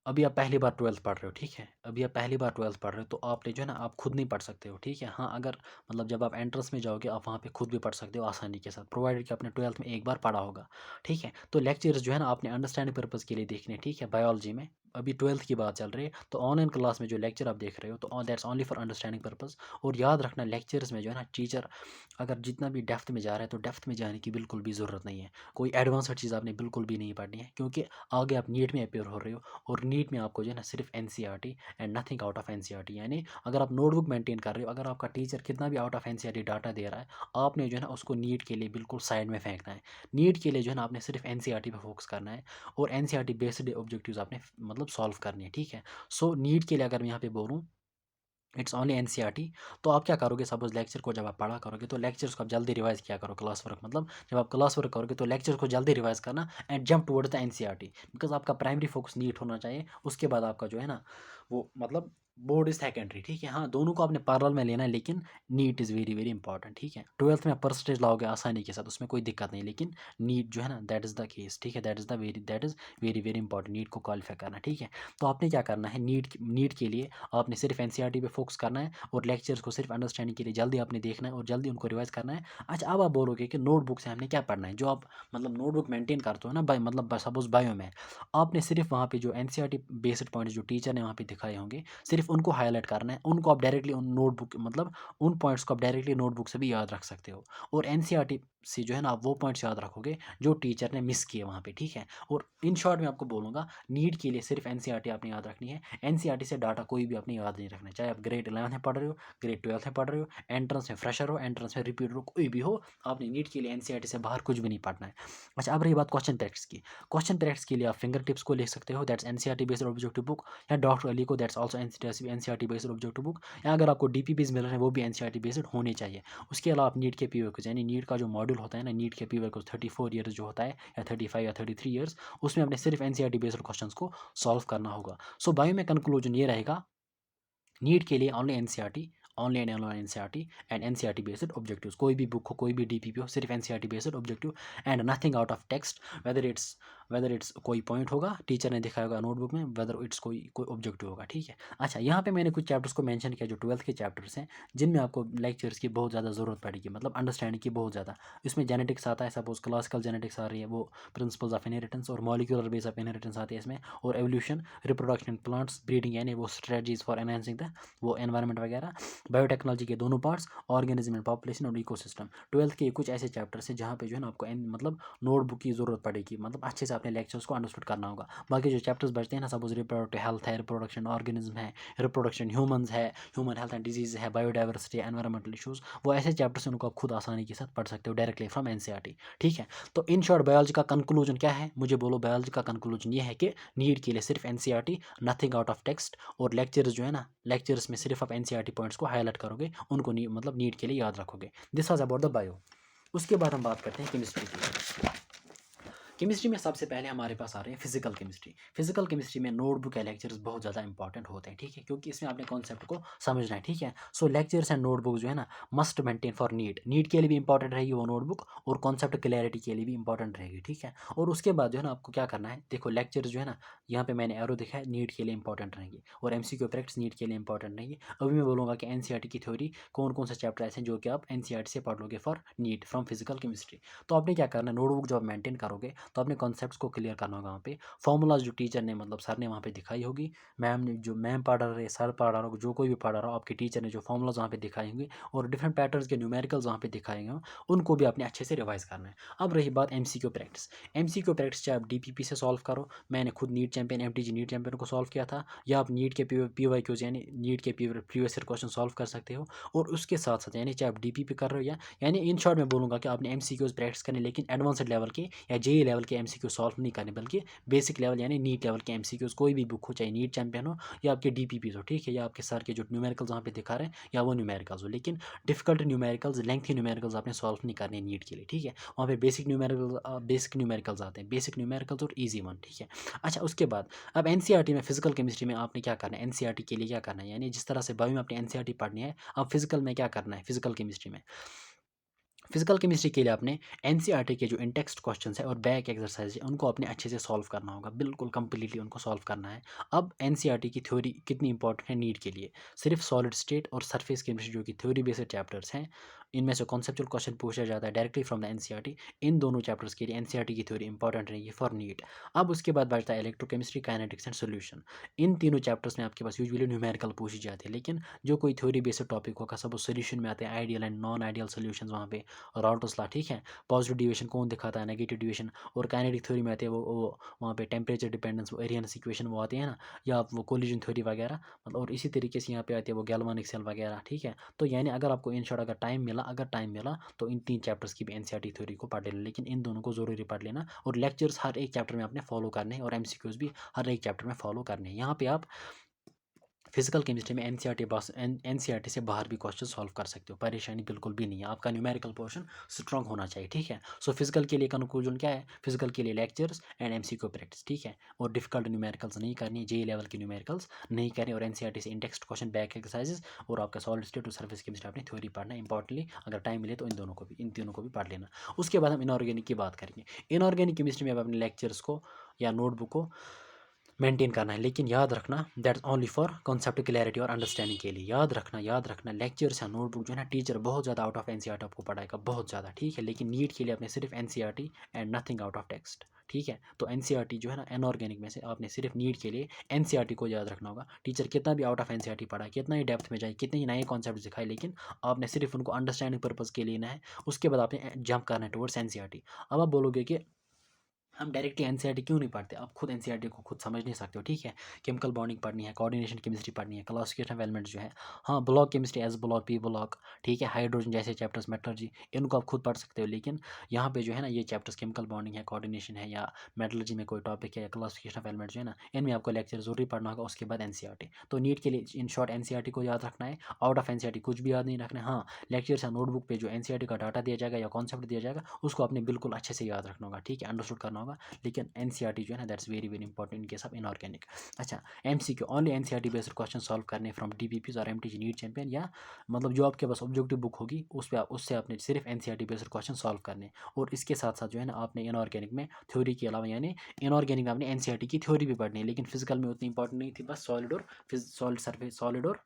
अभी आप पहली बार 12th पढ़ रहे हो, ठीक है। अभी आप पहली बार 12th पढ़ रहे हो तो आपने जो है ना आप खुद नहीं पढ़ सकते हो, ठीक है। हाँ, अगर मतलब जब आप एंट्रेंस में जाओगे आप वहाँ पे खुद भी पढ़ सकते हो आसानी के साथ, प्रोवाइडेड कि आपने 12th में एक बार पढ़ा होगा, ठीक है। तो लेक्चर्स जो है ना आपने अंडरस्टैंडिंग पर्पज़ के लिए देखने, ठीक है। बायोलॉजी में अभी 12th की बात चल रही है, तो ऑनलाइन क्लास में जो लेक्चर आप देख रहे हो तो that's only for understanding purpose. और याद रखना, लेक्चर्स में जो है ना टीचर अगर जितना भी डेप्थ में जा रहा है तो डेप्थ में जाने की बिल्कुल भी ज़रूरत नहीं है। कोई एडवांस्ड चीज़ आपने बिल्कुल भी नहीं पढ़नी है, क्योंकि आगे आप नीट में अपेयर हो रहे हो, और नीट में आपको जो है ना सिर्फ NCERT and nothing out of NCERT. यानी अगर आप नोटबुक मेंटेन कर रहे हो, अगर आपका टीचर कितना भी आउट ऑफ एनसीईआरटी डाटा दे रहा है, आपने जो है ना उसको नीट के लिए बिल्कुल साइड में फेंकना है। नीट के लिए जो है ना आपने सिर्फ एनसीईआरटी पे फोकस करना है, और एनसीईआरटी बेस्ड ऑब्जेक्टिव्स आपने मतलब सॉल्व करनी है, ठीक है। सो नीट के लिए अगर मैं यहाँ पे बोलूँ इट्स ओनली एनसीईआरटी, तो आप क्या करोगे, सपोज लेक्चर को जब आप पढ़ा करोगे तो लेक्चर्स को आप जल्दी रिवाइज किया करो, क्लास वर्क मतलब जब आप क्लास वर्क करोगे तो लेक्चर को जल्दी रिवाइज करना and jump towards the NCERT, because आपका प्राइमरी फोकस नीट होना चाहिए। उसके बाद आपका जो है ना वो मतलब बोर्ड इज सेकेंडरी, ठीक है। हाँ, दोनों को आपने पैरेलल में लेना है, लेकिन NEET is very very important, ठीक है। 12th में परसेंटेज लाओगे आसानी के साथ, उसमें कोई दिक्कत नहीं, लेकिन नीट जो है ना दैट इज़ द केस, ठीक है। That is very very important, NEET को क्वालिफाई करना, ठीक है। तो आपने क्या करना है, नीट के लिए आपने सिर्फ एनसीईआरटी पे फोकस करना है, और लेक्चर्स को सिर्फ अंडरस्टैंडिंग के लिए जल्दी आपने देखना है और जल्दी उनको रिवाइज करना है। अच्छा, अब आप बोलोगे कि नोटबुक से हमने क्या पढ़ना है, जो आप मतलब नोटबुक मेंटेन करते हो ना मतलब सपोज बायो में, आपने सिर्फ वहाँ पे जो एनसीईआरटी बेस्ड पॉइंट्स जो टीचर ने वहाँ पे दिखाए होंगे सिर्फ उनको हाईलाइट करना है, उनको आप डायरेक्टली उन नोटबुक मतलब उन पॉइंट्स को आप डायरेक्टली नोटबुक से भी याद रख सकते हो, और एनसीईआरटी से जो है ना आप वो पॉइंट्स याद रखोगे जो टीचर ने मिस किए वहाँ पे, ठीक है। और इन शॉर्ट में आपको बोलूँगा, नीट के लिए सिर्फ एनसीईआरटी आपने याद रखनी है। एनसीईआरटी से डाटा कोई भी आपने याद नहीं रखना है, चाहे आप ग्रेड 11 में पढ़ रहे हो, ग्रेड 12 में पढ़ रहे हो, एंट्रेंस में फ्रेशर हो, एंट्रेंस में रिपीट हो, कोई भी हो, आपने नीट के लिए एनसीईआरटी से बाहर कुछ भी नहीं पढ़ना है। अच्छा, अब रही बात क्वेश्चन प्रैक्टिस की। क्वेश्चन प्रैक्टिस के लिए आप फिंगर टिप्स को ले सकते हो, that's NCERT based objective book, या डॉक्टर अली को, that's also NCERT based objective book, या अगर आपको डीपीपीज मिल रहे हैं वो भी एनसीईआरटी बेस्ड होने चाहिए। उसके अलावा आप नीट के पीवाईक्यूज यानी नीट का जो मॉड्यूल होता है ना, नीट के पीवाईक्यूज 34 ईयर्स जो होता है, या 35 या 33 ईयर्स, उसमें आपने सिर्फ एनसीईआरटी बेस्ड क्वेश्चन को सॉल्व करना होगा। सो बायो में कंक्लूजन ये रहेगा, नीट के लिए only NCERT, only and only NCERT and NCERT based objectives. कोई भी बुक हो, कोई भी डीपीपी हो, सिर्फ NCERT based objective and nothing out of text, whether it's कोई पॉइंट होगा टीचर ने दिखाया होगा नोटबुक में, वेदर इट्स कोई ऑब्जेक्टिव होगा, ठीक है। अच्छा, यहाँ पे मैंने कुछ चैप्टर्स को मेंशन किया जो 12th के चैप्टर्स हैं, जिनमें आपको लेक्चर्स की बहुत ज़्यादा ज़रूरत पड़ेगी, मतलब अंडरस्टैंडिंग की बहुत ज़्यादा। इसमें जेनेटिक्स आता है, सपोज क्लासिकल जेनेटिक्स आ रही है, वो प्रिंसिपल्स ऑफ इनहेरिटेंस और मॉलिक्यूलर बेस ऑफ इनहेरिटेंस आती है इसमें, और एवोल्यूशन, रिप्रोडक्शन प्लांट्स, ब्रीडिंग यानी वो स्ट्रेटजीज फॉर एनहांसिंग द वो एनवायरनमेंट वगैरह, बायोटेक्नोलॉजी के दोनों पार्ट्स, ऑर्गेनिज्म एंड पॉपुलेशन और इकोसिस्टम। 12th के कुछ ऐसे चैप्टर्स हैं जहाँ पे जो है ना आपको मतलब नोटबुक की ज़रूरत पड़ेगी, मतलब अच्छे से अपने लेक्चर्स को अंडरस्टूड करना होगा। बाकी जो चैप्टर्स बचते हैं ना, सपोज रिप्रोडक्टिव हेल्थ है, रिप्रोडक्शन ऑर्गेनिज्म है, रिप्रोडक्शन ह्यूमंस है, ह्यूमन हेल्थ एंड डिजीज है, बायोडाइवर्सिटी, एनवायरमेंटल इशूज़, वो ऐसे चैप्टर्स हैं उनको आप खुद आसानी के साथ पढ़ सकते हो डायरेक्टली फ्रॉम एनसीईआरटी, ठीक है। तो इन शॉर्ट बायोलॉजी का कंक्लूजन क्या है, मुझे बोलो। बायोलॉजी का कंक्लूजन ये है कि नीट के लिए सिर्फ NCERT, nothing out of text, और लेक्चर्स जो है ना, लेक्चर्स में सिर्फ आप एनसीईआरटी पॉइंट्स को हाईलाइट करोगे, उनको मतलब नीट के लिए याद रखोगे। This was about the bio. उसके बाद हम बात करते हैं केमिस्ट्री की। केमिस्ट्री में सबसे पहले हमारे पास आ रहे हैं फिजिकल केमिस्ट्री। फिजिकल केमिस्ट्री में नोटबुक या लेक्चर्स बहुत ज़्यादा इंपॉर्टेंट होते हैं, ठीक है, क्योंकि इसमें आपने कॉन्सेप्ट को समझना है, ठीक है। सो लेक्चर्स एंड नोटबुक जो है ना मस्ट मेंटेन फॉर नीट के लिए भी इंपॉर्टेंट रहेगी वो नोटबुक, और कॉन्सेप्ट क्लैरिटी के लिए भी इंपॉर्टेंट रहेगी, ठीक है। और उसके बाद जो है ना आपको क्या करना है, देखो लेक्चर्स जो है ना यहाँ पे मैंने एरो दिखा है, नीट के लिए इंपॉर्टेंट रहेंगे, और एमसीक्यू प्रैक्टिस नीट के लिए इंपॉर्टेंट रहेंगे। अभी मैं बोलूँगा कि एनसीईआरटी की थ्योरी कौन कौन से चैप्टर ऐसे हैं जो कि आप एनसीईआरटी से पढ़ लोगे for NEET from physical chemistry. तो आपने क्या करना है, नोटबुक जब मेंटेन करोगे तो अपने कॉन्सेप्ट्स को क्लियर करना होगा। वहाँ पे फॉर्मूलाज जो टीचर ने मतलब सर ने वहाँ पे दिखाई होगी, मैम ने जो मैम पढ़ा रहे, सर पढ़ा रहा हो, जो कोई भी पढ़ा रहा हो, आपके टीचर ने जो फॉर्मूलाज वहाँ पे दिखाए होंगे और डिफरेंट पैटर्न्स के न्यूमेरिकल्स वहाँ पे दिखाए हों, उनको भी आपने अच्छे से रिवाइज करना है। अब रही बात एमसीक्यू प्रैक्टिस। एमसीक्यू प्रैक्टिस चाहे आप डीपीपी से सॉल्व करो, मैंने खुद NEET champion MTG NEET champion को सॉल्व किया था, या आप नीट के पीवाईक्यूज यानी नीट के प्रीवियस ईयर क्वेश्चन सॉल्व कर सकते हो। और उसके साथ साथ यानी चाहे आप डीपीपी कर रहे हो, या यानी इन शॉर्ट में बोलूँगा कि आपने एमसीक्यूज प्रैक्टिस करनी, लेकिन एडवांस्ड लेवल के या जेई लेवल लेवल के एमसीक्यू सॉल्व नहीं करने, बल्कि बेसिक लेवल यानी नीट लेवल के एमसीक्यूज। कोई भी बुक हो, चाहे नीट चैंपियन हो या आपके डीपीपीज हो, ठीक है, या आपके सर के जो न्यूमेरिकल्स वहाँ पे दिखा रहे हैं या वो न्यूमेरिकल्स हो, लेकिन डिफिकल्ट न्यूमेरिकल्स, लेंथी न्यूमेरिकल्स आपने सॉल्व नहीं करने नीट के लिए, ठीक है। वहाँ पे बेसिक न्यूमेरिकल्स आते हैं, बेसिक न्यूमेरिकल्स और ईजी वन, ठीक है। अच्छा, उसके बाद अब एनसीईआरटी में फिजिकल केमिस्ट्री में आपने क्या करना है, एनसीईआरटी के लिए क्या करना है, यानी जिस तरह से बायो में आपने एनसीईआरटी पढ़नी है, अब फिजिकल में क्या करना है, फिजिकल केमिस्ट्री में। फिजिकल केमिस्ट्री के लिए आपने एनसीईआरटी के जो इन टेक्स्ट क्वेश्चंस है और बैक एक्सरसाइज है उनको आपने अच्छे से सॉल्व करना होगा, बिल्कुल कंप्लीटली उनको सॉल्व करना है। अब एनसीईआरटी की थ्योरी कितनी इंपॉर्टेंट है नीट के लिए, सिर्फ सॉलिड स्टेट और सरफेस केमिस्ट्री जो कि थ्योरी बेस्ड चैप्टर्स हैं, इनमें से कॉन्सेप्चुअल क्वेश्चन पूछा जाता है डायरेक्टली फ्रॉम द एनसीईआरटी। इन दोनों चैप्टर्स के लिए एनसीईआरटी की थ्योरी इंपॉर्टेंट रहेगी फॉर नीट। अब उसके बाद बचता है इलेक्ट्रोकेमिस्ट्री, काइनेटिक्स एंड सोल्यूशन। इन तीनों चैप्टर्स में आपके पास यूजुअली न्यूमेरिकल पूछी जाती है, लेकिन जो कोई थ्योरी बेस्ड टॉपिक होगा, सब सोल्यूशन में आते हैं ideal and non ideal solution वहाँ पे, राल्टोस लॉ, ठीक है। पॉजिटिव डिविएशन कौन दिखाता है, नेगेटिव डिविएशन। और काइनेटिक थ्योरी में आते हैं वो वहाँ पे टेम्परेचर डिपेंडेंस, वो एरियनस इक्वेशन वो आते हैं ना, या वो कोलिजन थ्योरी वगैरह, मतलब। और इसी तरीके से यहाँ पे आती है वो गैल्वानिक सेल वगैरह, ठीक है। तो यानी अगर आपको इन शॉर्ट अगर टाइम मिला तो इन 3 चैप्टर्स की भी एनसीईआरटी थ्योरी को पढ़ लेना, लेकिन इन दोनों को ज़रूरी पढ़ लेना। और लेक्चर्स हर एक चैप्टर में आपने फॉलो करने हैं और एमसीक्यूज भी हर एक चैप्टर में फॉलो करने हैं। यहाँ पे आप फिजिकल केमिस्ट्री में एनसीईआरटी से बाहर भी क्वेश्चन सॉल्व कर सकते हो, परेशानी बिल्कुल भी नहीं है। आपका न्यूमेरिकल पोर्शन स्ट्रॉन्ग होना चाहिए, ठीक है। सो फिजिकल के लिए कंक्लूजन क्या है, फिजिकल के लिए लेक्चर्स एंड एमसीक्यू प्रैक्टिस, ठीक है। और डिफिकल्ट न्यूमेरिकल्स नहीं करनी, जेई लेवल के न्यूमेरिकल्स नहीं करनी, और एनसीईआरटी से इंटेक्स्ट क्वेश्चन, बैक एक्सरसाइजेस और आपका सॉलिड स्टेट और सर्फेस केमिस्ट्री आपने थ्योरी पढ़ना है। इंपॉर्टेंटली अगर टाइम मिले तो इन तीनों को भी पढ़ लेना। उसके बाद हम इनऑर्गेनिक की बात करेंगे। इनऑर्गेनिक केमिस्ट्री में आप अपने लेक्चर्स को या नोटबुक को मेंटेन करना है, लेकिन याद रखना that's only for concept clarity और अंडरस्टैंडिंग के लिए। याद रखना लेक्चर्स या नोटबुक जो है ना, टीचर बहुत ज़्यादा आउट ऑफ एनसीईआरटी आपको पढ़ाएगा, बहुत ज़्यादा, ठीक है। लेकिन नीट के लिए आपने सिर्फ NCERT and nothing out of text, ठीक है। तो एनसीईआरटी जो है ना, इनऑर्गेनिक में से आपने सिर्फ नीट के लिए एनसीईआरटी को याद रखना होगा। टीचर कितना भी आउट ऑफ एनसीईआरटी पढ़ाए, कितना ही डेप्थ में जाए, कितने ही नए कॉन्सेप्ट दिखाए, लेकिन आपने सिर्फ उनको अंडरस्टैंडिंग पर्पज़ के लिए लेना है। उसके बाद आपने जंप करना है टुवर्ड्स एनसीईआरटी। अब आप बोलोगे कि हम डायरेक्टली एनसीईआरटी क्यों नहीं पढ़ते, आप खुद एनसीईआरटी को खुद समझ नहीं सकते हो, ठीक है। केमिकल बॉन्डिंग पढ़नी है, कोऑर्डिनेशन केमिस्ट्री पढ़नी है, क्लासिफिकेशन ऑफ एलिमेंट्स जो है, हाँ, block chemistry, S block, P block, ठीक है, हाइड्रोजन जैसे चैप्टर्स, मेटलर्जी, इनको आप खुद पढ़ सकते हो। लेकिन यहाँ पे जो है ना, ये चैप्टर्स केमिकल बॉन्डिंग है, कोऑर्डिनेशन है, या मेटलर्जी में कोई टॉपिक है, या क्लासिफिकेशन ऑफ एलिमेंट्स जो है ना, इनमें आपको लेक्चर जरूरी पढ़ना होगा। उसके बाद एनसीईआरटी। तो नीट के लिए इन शॉर्ट एनसीईआरटी को याद रखना है, आउट ऑफ एनसीईआरटी कुछ भी याद नहीं रखना है। हाँ, लेक्चर्स या नोटबुक पे जो एनसीईआरटी का डाटा दिया जाएगा या कॉन्सेप्ट दिया जाएगा, उसको आपने बिल्कुल अच्छे से याद रखना होगा, ठीक है, अंडरस्टूड करना होगा। लेकिन एनसीईआरटी जो है ना, that's very very important in case of inorganic. अच्छा, MCQ only NCERT based question solve करने फ्रॉम डीपीपीज और एमटीजी नीट चैंपियन, या मतलब जो आपके पास ऑब्जेक्टिव बुक होगी उससे आपने सिर्फ एनसीईआरटी बेस्ड क्वेश्चन सॉल्व करने। और इसके साथ साथ जो है ना, आपने इनऑर्गेनिक में थ्योरी के अलावा, यानी इनऑर्गेनिक में आपने एनसीईआरटी की थ्योरी भी पढ़नी है, लेकिन फिजिकल में उतनी इंपॉर्टेंट नहीं थी, बस सॉलिड और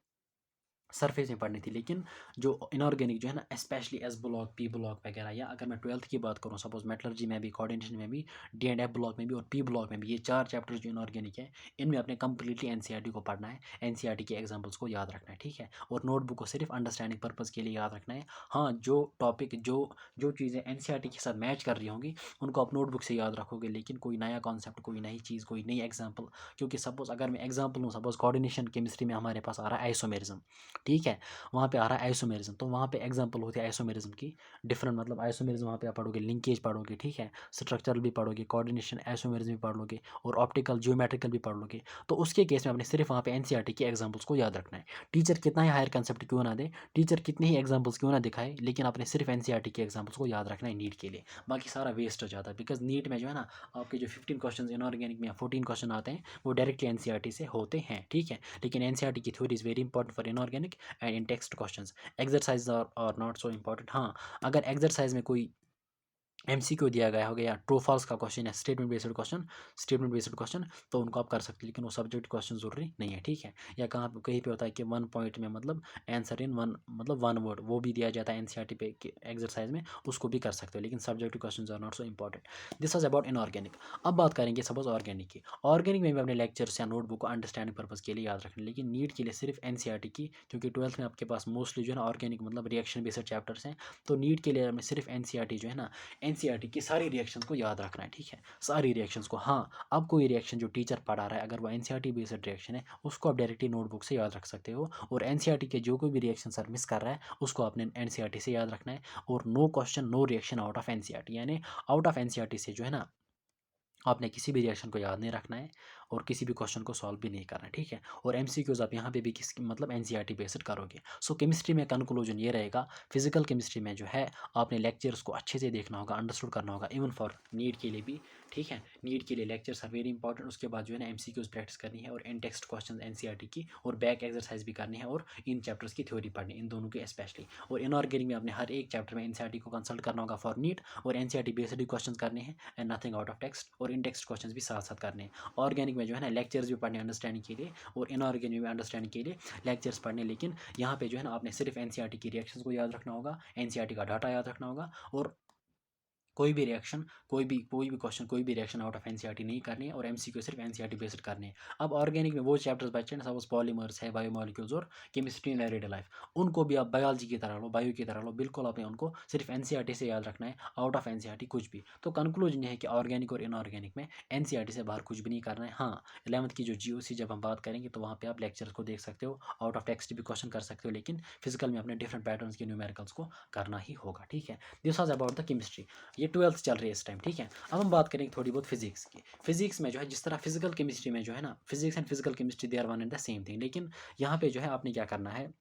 सरफेस में पढ़नी थी। लेकिन जो इनऑर्गेनिक जो है ना, specially S block, P block वगैरह, या अगर मैं 12th की बात करूँ, सपोज मेटलर्जी में भी, कोऑर्डिनेशन में भी, डी एंड एफ ब्लॉक में भी और पी ब्लॉक में भी, ये 4 चैप्टर्स जो इनऑर्गेनिक है, इनमें आपने कंप्लीटली एनसीईआरटी को पढ़ना है, एनसीईआरटी के एग्जाम्पल्स को याद रखना है, ठीक है। और नोटबुक को सिर्फ अंडरस्टैंडिंग पर्पज़ के लिए याद रखना है। हाँ, जो टॉपिक जो चीज़ें एनसीईआरटी के साथ मैच कर रही होंगी, उनको आप नोटबुक से याद रखोगे, लेकिन कोई नया कॉन्सेप्ट, कोई नई चीज़, कोई नई एग्जाम्पल, क्योंकि सपोज अगर मैं एग्जाम्पल लूँ, सपोज कोऑर्डिनेशन केमिस्ट्री में हमारे पास आ रहा है आइसोमेरिज्म, ठीक है, वहाँ पे आ रहा है आइसोमेरिज्म, तो वहाँ पे एग्जांपल होती है आइसोमेरिज्म की डिफरेंट, मतलब आइसोमेरिज्म वहाँ पे आप पढ़ोगे, लिंकेज पढ़ोगे, ठीक है, स्ट्रक्चरल भी पढ़ोगे, कोऑर्डिनेशन आइसोमेरिज्म भी पढ़ लोगे, और ऑप्टिकल जियोमेट्रिकल भी पढ़ लोगे। तो उसके केस में आपने सिर्फ वहाँ पे एनसीईआरटी के एग्जाम्पल्स को याद रखना है। टीचर कितना ही हायर कंसेप्ट क्यों ना दे, टीचर कितने ही एग्जाम्पल्स क्यों ना दिखाए, लेकिन आपने सिर्फ एनसीईआरटी के एग्जाम्पल्स को याद रखना है नीट के लिए। बाकी सारा वेस्ट हो जाता है, बिकॉज नीट में जो है ना, आपके जो 15 क्वेश्चन इनऑर्गेनिक में या 14 क्वेश्चन आते हैं, वो डायरेक्टली एनसीईआरटी से होते हैं, ठीक है। लेकिन एनसीईआरटी की theory is very important for inorganic and in text question. Exercise और नॉट सो इम्पॉर्टेंट। हाँ, अगर एक्सरसाइज में कोई एमसीक्यू दिया गया हो गया, ट्रू फॉल्स का क्वेश्चन है, स्टेटमेंट बेस्ड क्वेश्चन, तो उनको आप कर सकते हो, लेकिन वो सब्जेक्ट क्वेश्चन जरूरी नहीं है, ठीक है। या कहीं पे होता है कि 1 पॉइंट में मतलब आंसर इन 1, मतलब 1 वर्ड, वो भी दिया जाता है एनसीईआरटी पे एक्सरसाइज में, उसको भी कर सकते हो, लेकिन subject question are not so important. This was about inorganic. अब बात करेंगे सपोज ऑर्गेनिक की। ऑर्गेनिक में भी अपने लेक्चर्स या नोटबुक को अंडरस्टैंडिंग पर्पज के लिए याद रखना, लेकिन नीट के लिए सिर्फ एनसीईआरटी की, क्योंकि 12th में आपके पास मोस्टली जो है ना ऑर्गेनिक मतलब रिएक्शन बेस्ड चैप्टर्स हैं, तो नीट के लिए हमें सिर्फ एनसीईआरटी जो है ना, एनसीईआरटी की सारी रिएक्शंस को याद रखना है, ठीक है, सारी रिएक्शंस को। हाँ, अब कोई रिएक्शन जो टीचर पढ़ा रहा है, अगर वो एनसीईआरटी बेस्ड रिएक्शन है, उसको आप डायरेक्टली नोटबुक से याद रख सकते हो, और एनसीईआरटी के जो कोई भी रिएक्शन सर मिस कर रहा है, उसको आपने एनसीईआरटी से याद रखना है। और no question no reaction out of NCERT, यानी आउट ऑफ एनसीईआरटी से जो है ना, आपने किसी भी रिएक्शन को याद नहीं रखना है और किसी भी क्वेश्चन को सॉल्व भी नहीं करना है, ठीक है। और एमसीक्यूज आप यहाँ पे भी किस मतलब एनसीईआरटी बेस्ड करोगे। सो केमिस्ट्री में कंक्लूजन ये रहेगा, फिजिकल केमिस्ट्री में जो है आपने लेक्चर्स को अच्छे से देखना होगा, अंडरस्टूड करना होगा, इवन फॉर नीट के लिए भी, ठीक है। नीट के लिए लेक्चर्स आर वेरी इंपॉर्टेंट। उसके बाद जो है ना एमसीक्यूज प्रैक्टिस करनी है और इन टेक्स्ट क्वेश्चन एनसीईआरटी की, और बैक एक्सरसाइज भी करनी है और इन चैप्टर्स की थ्योरी पढ़नी, इन दोनों की स्पेशली। और इनऑर्गेनिक में आपने हर एक चैप्टर में एनसीईआरटी को कंसल्ट करना होगा फॉर नीट, और एनसीईआरटी बेस्ड ही क्वेश्चन करने हैं and nothing out of text, और इन टेक्स्ट क्वेश्चन भी साथ साथ करने हैं। ऑर्गेनिक में जो है ना लेक्चर्स भी पढ़ने अंडरस्टैंडिंग के लिए, और इनऑर्गेनिक में अंडरस्टैंडिंग के लिए लेक्चर्स पढ़ने। लेकिन यहाँ पे जो है ना आपने सिर्फ एनसीईआरटी की रिएक्शंस को याद रखना होगा, एनसीईआरटी का डाटा याद रखना होगा, और कोई भी रिएक्शन, कोई भी क्वेश्चन, कोई भी रिएक्शन आउट ऑफ एनसीईआरटी नहीं करनी है, और एमसीक्यू सिर्फ एनसीईआरटी बेस्ड करने हैं। अब ऑर्गेनिक में वो चैप्टर्स बचे हैं, सपोज पॉलीमर्स है, बायोमोलिक्यूल्स और केमिस्ट्री इन एवरीडे लाइफ, उनको भी आप बायोलॉजी की तरह लो, बायो की तरह लो, बिल्कुल आपने उनको सिर्फ एनसीईआरटी से याद रखना है, आउट ऑफ एनसीईआरटी कुछ भी। तो कंक्लूजन ये है कि ऑर्गेनिक और इनऑर्गेनिक में एनसीईआरटी से बाहर कुछ भी नहीं करना है। हाँ, 11th की जो जीओसी जब हम बात करेंगे तो वहाँ पे आप लेक्चर्स को देख सकते हो, आउट ऑफ टेक्स्ट भी क्वेश्चन कर सकते हो, लेकिन फिजिकल में अपने डिफरेंट पैटर्न्स के न्यूमेरिकल्स को करना ही होगा, ठीक है। This was about the chemistry. ये 12th चल रही है इस टाइम, ठीक है। अब हम बात करेंगे थोड़ी बहुत फिजिक्स की। फिजिक्स में जो है जिस तरह फिजिकल केमिस्ट्री में जो है ना, physics and physical chemistry they are one and the same thing, लेकिन यहाँ पे जो है आपने क्या करना है,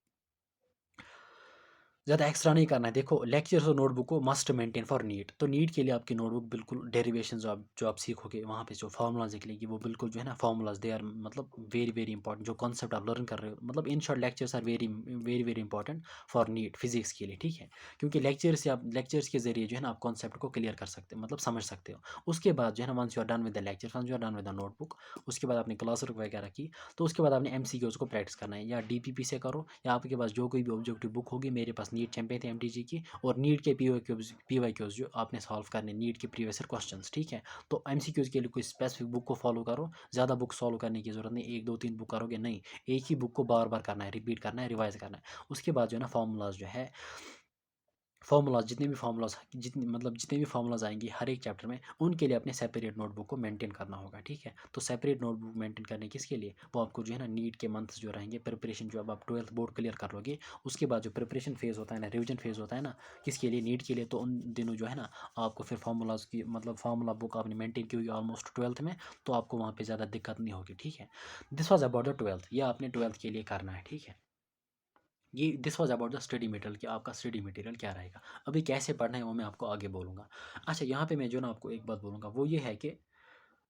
ज़्यादा एक्स्ट्रा नहीं करना है। देखो, लेक्चर्स और नोटबुक को मस्ट मेंटेन फॉर नीट। तो नीट के लिए आपकी नोटबुक बिल्कुल डेरिवेशन जो आप सीखोगे वहाँ पे जो फार्मूलाज निकलेगी वो बिल्कुल जो है ना फार्मूलाज दे आर मतलब वेरी वेरी इंपॉर्टेंट। जो कॉन्सेप्ट आप लर्न कर रहे हो, मतलब in short lectures are very very very important for NEET physics के लिए, ठीक है। क्योंकि लेक्चर्स के जरिए जो है ना आप कॉन्सेप्ट को क्लियर कर सकते हो, मतलब समझ सकते हो। उसके बाद जो है ना once you are done with the lecture, once you are done with the notebook, उसके बाद आपने क्लास वर्क वगैरह की, तो उसके बाद आपने एमसीक्यूज को प्रैक्टिस करना है, या डीपीपी से करो, या आपके पास जो कोई भी ऑब्जेक्टिव बुक होगी। मेरे पास नीट चैंपियन थे एमटीजी की, और नीट के पीवाईक्यूज जो आपने सॉल्व करने नीट के प्रीवियस ईयर क्वेश्चंस, ठीक है। तो एमसीक्यूज के लिए कोई स्पेसिफिक बुक को फॉलो करो, ज़्यादा बुक सॉल्व करने की जरूरत नहीं, 1 2 3 बुक करोगे नहीं, एक ही बुक को बार बार करना है, रिपीट करना है, रिवाइज करना है। उसके बाद जो है ना फार्मूलाज जो है, फार्मूलाज जितने भी फार्मूलाज आएंगे हर एक चैप्टर में, उनके लिए अपने सेपरेट नोटबुक को मेंटेन करना होगा, ठीक है। तो सेपरेट नोटबुक मेंटेन करने किसके लिए, वो आपको जो है ना नीट के मंथ्स जो रहेंगे प्रिपरेशन, जो अब आप 12th बोर्ड क्लियर कर लोगे, उसके बाद जो प्रिपरेशन फेज़ होता है ना, रिविजन फेज़ होता है ना, किसके लिए, नीट के लिए। तो उन दिनों जो है ना आपको फिर फार्मूलाज की मतलब फार्मूला बुक आपने मेंटेन की होगी ऑलमोस्ट 12th में, तो आपको वहाँ पर ज़्यादा दिक्कत नहीं होगी, ठीक है। This was about the 12th, ये आपने 12th के लिए करना है, ठीक है। ये this was about the study material कि आपका स्टडी मटेरियल क्या रहेगा। अभी कैसे पढ़ना है वो मैं आपको आगे बोलूँगा। अच्छा, यहाँ पे मैं जो ना आपको एक बात बोलूँगा वो ये है कि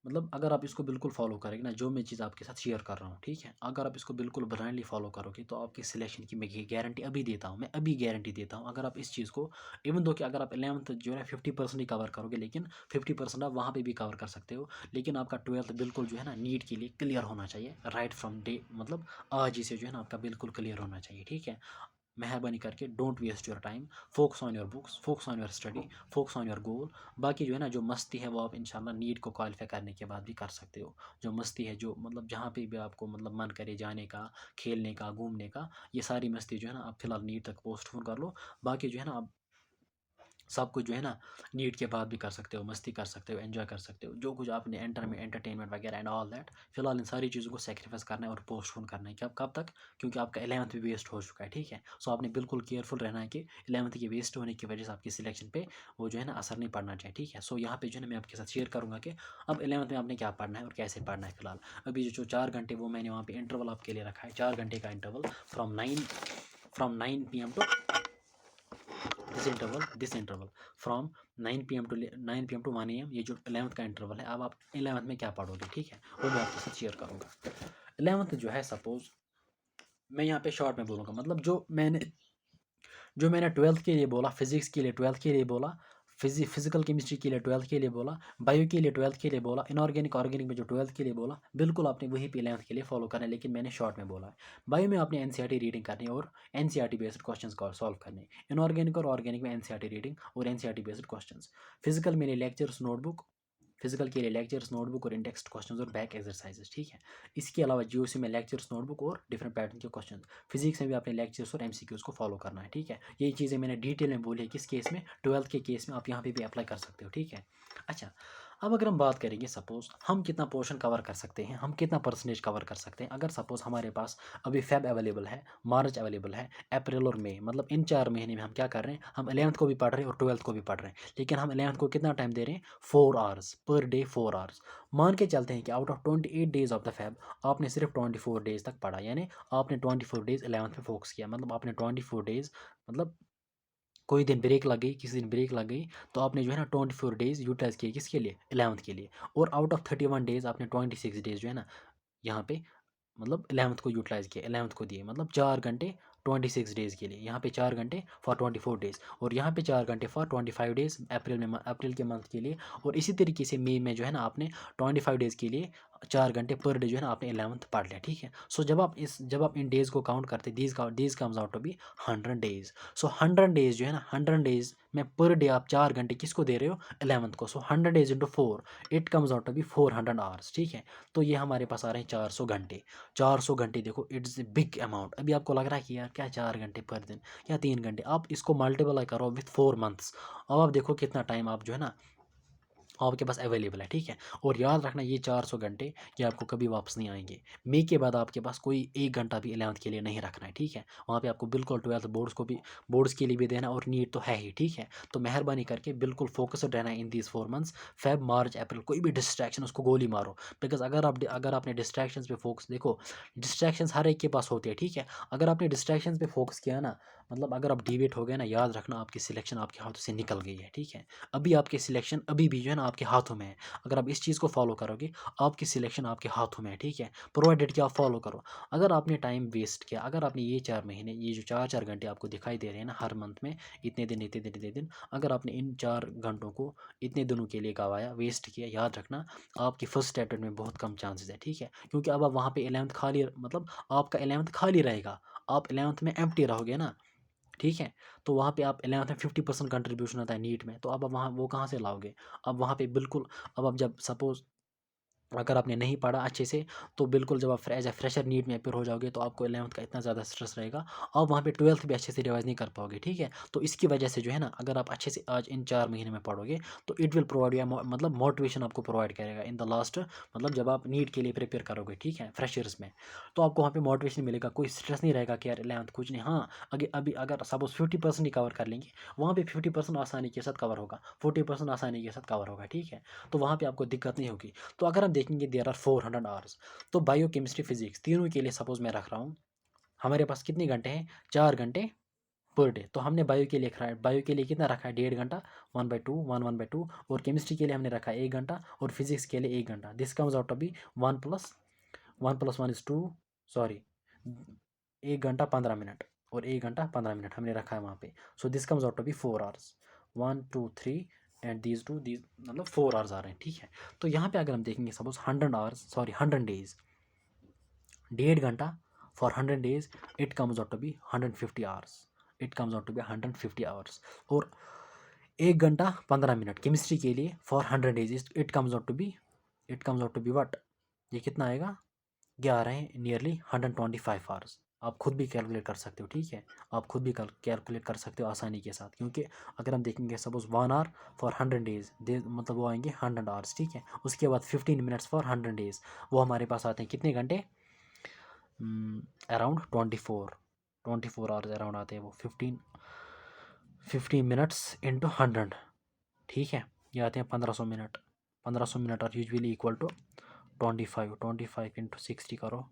मतलब अगर आप इसको बिल्कुल फ़ॉलो करेंगे ना, जो मैं चीज़ आपके साथ शेयर कर रहा हूँ, ठीक है? अगर आप इसको बिल्कुल ब्लाइंडली फ़ॉलो करोगे तो आपकी सिलेक्शन की मैं ये गारंटी अभी देता हूँ, मैं अभी गारंटी देता हूँ। अगर आप इस चीज़ को, इवन दो कि अगर आप 11th जो है 50% ही कवर करोगे, लेकिन 50% आप वहाँ पे भी कवर कर सकते हो। लेकिन आपका 12th बिल्कुल जो है ना नीट के लिए क्लियर होना चाहिए, राइट फ्रॉम डे, मतलब आज ही से जो है ना आपका बिल्कुल क्लियर होना चाहिए, ठीक है? मेहरबानी करके don't waste your time, focus on your books, focus on your study, focus on your goal. बाकी जो है ना जो मस्ती है वो आप इंशाल्लाह नीट को क्वालिफाई करने के बाद भी कर सकते हो। जो मस्ती है, जो मतलब जहाँ पे भी आपको मतलब मन करे जाने का, खेलने का, घूमने का, ये सारी मस्ती जो है ना आप फिलहाल नीट तक पोस्टपोन कर लो। बाकी जो है ना आप सब कुछ जो है ना नीट के बाद भी कर सकते हो, मस्ती कर सकते हो, एंजॉय कर सकते हो, जो कुछ आपने एंटरटेनमेंट वगैरह एंड ऑल दैट। फिलहाल इन सारी चीज़ों को सेक्रीफाइस करना है और पोस्टपोन करना है। कब कब तक, क्योंकि आपका 11th भी वेस्ट हो चुका है, ठीक है। सो आपने बिल्कुल केयरफुल रहना है कि 11th के वेस्ट होने की वजह से आपकी सिलेक्शन पे वो जो है ना असर नहीं पड़ना चाहिए, ठीक है। सो यहाँ पे जो है ना मैं आपके साथ शेयर करूँगा कि अब 11th में आपने क्या पढ़ना है और कैसे पढ़ना है। फिलहाल अभी जो 4 घंटे वो मैंने वहाँ पे इंटरवल आपके लिए रखा है, 4 घंटे का interval from 9 PM to this interval from 9 PM to 1 AM, ये जो 11th का इंटरवल है। अब आप 11th में क्या पढ़ोगे, ठीक है, वो मैं आपके साथ शेयर करूँगा। 11th जो है, सपोज मैं यहाँ पे शॉर्ट में बोलूँगा, मतलब जो मैंने 12th के लिए बोला, फिजिक्स के लिए 12th के लिए बोला, फिजिकल केमिस्ट्री के लिए 12th के लिए बोला, बायो के लिए 12th के लिए बोला, इनऑर्गेनिक ऑर्गेनिक में जो 12th के लिए बोला, बिल्कुल आपने वही पे 11th के लिए फॉलो करना है, लेकिन मैंने शॉर्ट में बोला है। बायो में आपने एनसीईआरटी रीडिंग करनी है और एनसीईआरटी बेस्ड क्वेश्चंस को सॉल्व करने। इनऑर्गेनिक और ऑर्गेनिक में एनसीईआरटी रीडिंग और एनसीईआरटी बेस्ड क्वेश्चंस। फिजिकल में लेक्चर्स नोटबुक, फिजिकल के लिए लेक्चर्स नोटबुक और इंडेक्स्ड क्वेश्चंस और बैक एक्सरसाइजेस, ठीक है। इसके अलावा जीओसी में लेक्चर्स नोटबुक और डिफरेंट पैटर्न के क्वेश्चन। फिजिक्स में भी आपने लेक्चर्स और एमसीक्यूज को फॉलो करना है, ठीक है। यही चीज़ें मैंने डिटेल में बोली है, किस केस में, 12th के केस में आप यहाँ पे भी अप्लाई कर सकते हो, ठीक है। अच्छा, अब अगर हम बात करेंगे सपोज़ हम कितना पोर्शन कवर कर सकते हैं, हम कितना परसेंटेज कवर कर सकते हैं। अगर सपोज़ हमारे पास अभी फ़ेब अवेलेबल है, मार्च अवेलेबल है, अप्रैल और मई, मतलब इन 4 महीने में हम क्या कर रहे हैं, हम 11th को भी पढ़ रहे हैं और 12th को भी पढ़ रहे हैं। लेकिन हम 11th को कितना टाइम दे रहे हैं, 4 आवर्स पर डे, 4 आवर्स। मान के चलते हैं कि out of 28 days of the Feb आपने सिर्फ 24 डेज़ तक पढ़ा, यानी आपने 24 डेज़ 11th में फोकस किया, मतलब आपने 24 डेज़, मतलब कोई दिन ब्रेक लग गई, किसी दिन ब्रेक लग गई, तो आपने जो है ना 24 डेज़ यूटिलाइज़ किए, किसके लिए, 11th के लिए। और आउट ऑफ 31 डेज़ आपने 26 डेज़ जो है ना यहाँ पे मतलब 11th को यूटिलाइज़ किया, 11th को दिए, मतलब 4 घंटे 26 डेज़ के लिए। यहाँ पे 4 घंटे फॉर 24 डेज़ और यहाँ पे 4 घंटे फॉर 25 डेज़ अप्रैल के मंथ के लिए। और इसी तरीके से मई में जो है ना आपने 25 डेज़ के लिए 4 घंटे पर डे जो है ना आपने 11th पढ़ लिया, ठीक है। सो जब आप इन डेज़ को काउंट करते, these comes out to be 100 days. So 100 days जो है ना, 100 डेज़ में पर डे आप 4 घंटे किसको दे रहे हो, 11th को। So 100 days into 4, it comes out to be 400 hours, ठीक है। तो ये हमारे पास आ रहे हैं 400 घंटे। 400 घंटे देखो, इट्स ए बिग अमाउंट। अभी आपको लग रहा है कि यार क्या 4 घंटे पर दिन या 3 घंटे, आप इसको मल्टीप्लाई करो विथ 4 मंथ्स। अब आप देखो कितना टाइम आप जो है ना आपके पास अवेलेबल है, ठीक है। और याद रखना ये 400 घंटे ये आपको कभी वापस नहीं आएंगे। मई के बाद आपके पास कोई 1 घंटा भी 11th के लिए नहीं रखना है, ठीक है। वहाँ पे आपको बिल्कुल 12th बोर्ड्स के लिए भी देना, और नीट तो है ही, ठीक है। तो मेहरबानी करके बिल्कुल फोकस्ड रहना in these 4 months, Feb, March, अप्रैल। कोई भी डिस्ट्रैक्शन उसको गोली मारो, बिकॉज अगर आपने डिस्ट्रैक्शंस पे फोकस, देखो डिस्ट्रैक्शंस हर एक के पास होती है, ठीक है। अगर आपने डिस्ट्रैक्शंस पे फोकस किया ना, मतलब अगर आप डिवेट हो गए ना, याद रखना आपकी सिलेक्शन आपके हाथों से निकल गई है, ठीक है। अभी आपकी सिलेक्शन अभी भी जो है ना आपके हाथों में है। अगर आप इस चीज़ को फॉलो करोगे, आपकी सिलेक्शन आपके हाथों में है, ठीक है। प्रोवाइडेड कि आप फॉलो करो। अगर आपने टाइम वेस्ट किया, अगर आपने ये 4 महीने, ये जो 4-4 घंटे आपको दिखाई दे रहे हैं ना हर मंथ में, इतने दिन इतने दिन इतने दिन, अगर आपने इन 4 घंटों को इतने दिनों के लिए गवाया, वेस्ट किया, याद रखना आपकी फर्स्ट अटेम्प्ट में बहुत कम चांसेस है, ठीक है। क्योंकि अब आप वहाँ पे 11th खाली, मतलब आपका 11th खाली रहेगा, आप 11th में एम्प्टी रहोगे ना, ठीक है। तो वहाँ पे आप 11th में 50% कंट्रीब्यूशन आता है नीट में, तो अब आप वहाँ वो कहाँ से लाओगे। अब वहाँ पे बिल्कुल, अब आप जब सपोज़ अगर आपने नहीं पढ़ा अच्छे से, तो बिल्कुल जब आप एज ए फ्रेशर नीट में अपियर हो जाओगे, तो आपको 11th का इतना ज़्यादा स्ट्रेस रहेगा, आप वहाँ पे 12th भी अच्छे से रिवाइज़ नहीं कर पाओगे, ठीक है। तो इसकी वजह से जो है ना, अगर आप अच्छे से आज इन 4 महीने में पढ़ोगे, तो इट विल प्रोवाइड या मतलब मोटिवेशन आपको प्रोवाइड करेगा इन द लास्ट, मतलब जब आप नीट के लिए प्रिपेयर करोगे, ठीक है, फ्रेशर्स में, तो आपको वहाँ पे मोटिवेशन मिलेगा, कोई स्ट्रेस नहीं रहेगा कि यार 11th कुछ नहीं। हाँ, अभी अगर सपोज 50% ही कवर कर लेंगे, वहाँ पे 50% आसानी के साथ कवर होगा, 40% आसानी के साथ कवर होगा, ठीक है। तो वहाँ पे आपको दिक्कत नहीं होगी। तो अगर हम देखेंगे देयर आर 400 आवर्स, तो बायो, केमिस्ट्री, फिजिक्स तीनों के लिए सपोज मैं रख रहा हूँ, हमारे पास कितने घंटे हैं, 4 घंटे पर डे। तो हमने बायो के लिए रखा है, बायो के लिए कितना रखा है, 1.5 घंटा, 1/2, और केमिस्ट्री के लिए हमने रखा है 1 घंटा, और फिजिक्स के लिए 1 घंटा। This comes out to be 1 + 1 is 2, sorry 1 घंटा 15 मिनट, और 1 घंटा 15 मिनट हमने रखा है वहाँ पे। So this comes out to be 4 hours, 1 2 3 and these मतलब 4 आवर्स आ रहे हैं, ठीक है। तो यहाँ पे अगर हम देखेंगे सपोज 100 डेज, 1.5 घंटा for 100 days, it comes out to be 150 hours, it comes out to be 150 hours. और 1 घंटा 15 मिनट केमिस्ट्री के लिए for 100 days, it comes out to be what, ये कितना आएगा, ये आ रहे हैं नियरली 125 आवर्स। आप खुद भी कैलकुलेट कर सकते हो, ठीक है। आप खुद भी कैलकुलेट कर सकते हो आसानी के साथ, क्योंकि अगर हम देखेंगे सपोज 1 आवर फॉर 100 डेज, मतलब वो आएंगे 100 आवर्स, ठीक है। उसके बाद 15 मिनट्स फॉर 100 डेज, वो हमारे पास आते हैं कितने घंटे, अराउंड 24 आवर्स अराउंड आते हैं वो, 15 मिनट्स इंटू 100, ठीक है। ये आते हैं 1500 मिनट और यूजुअली इक्वल टू 25 इंटू 60 करो,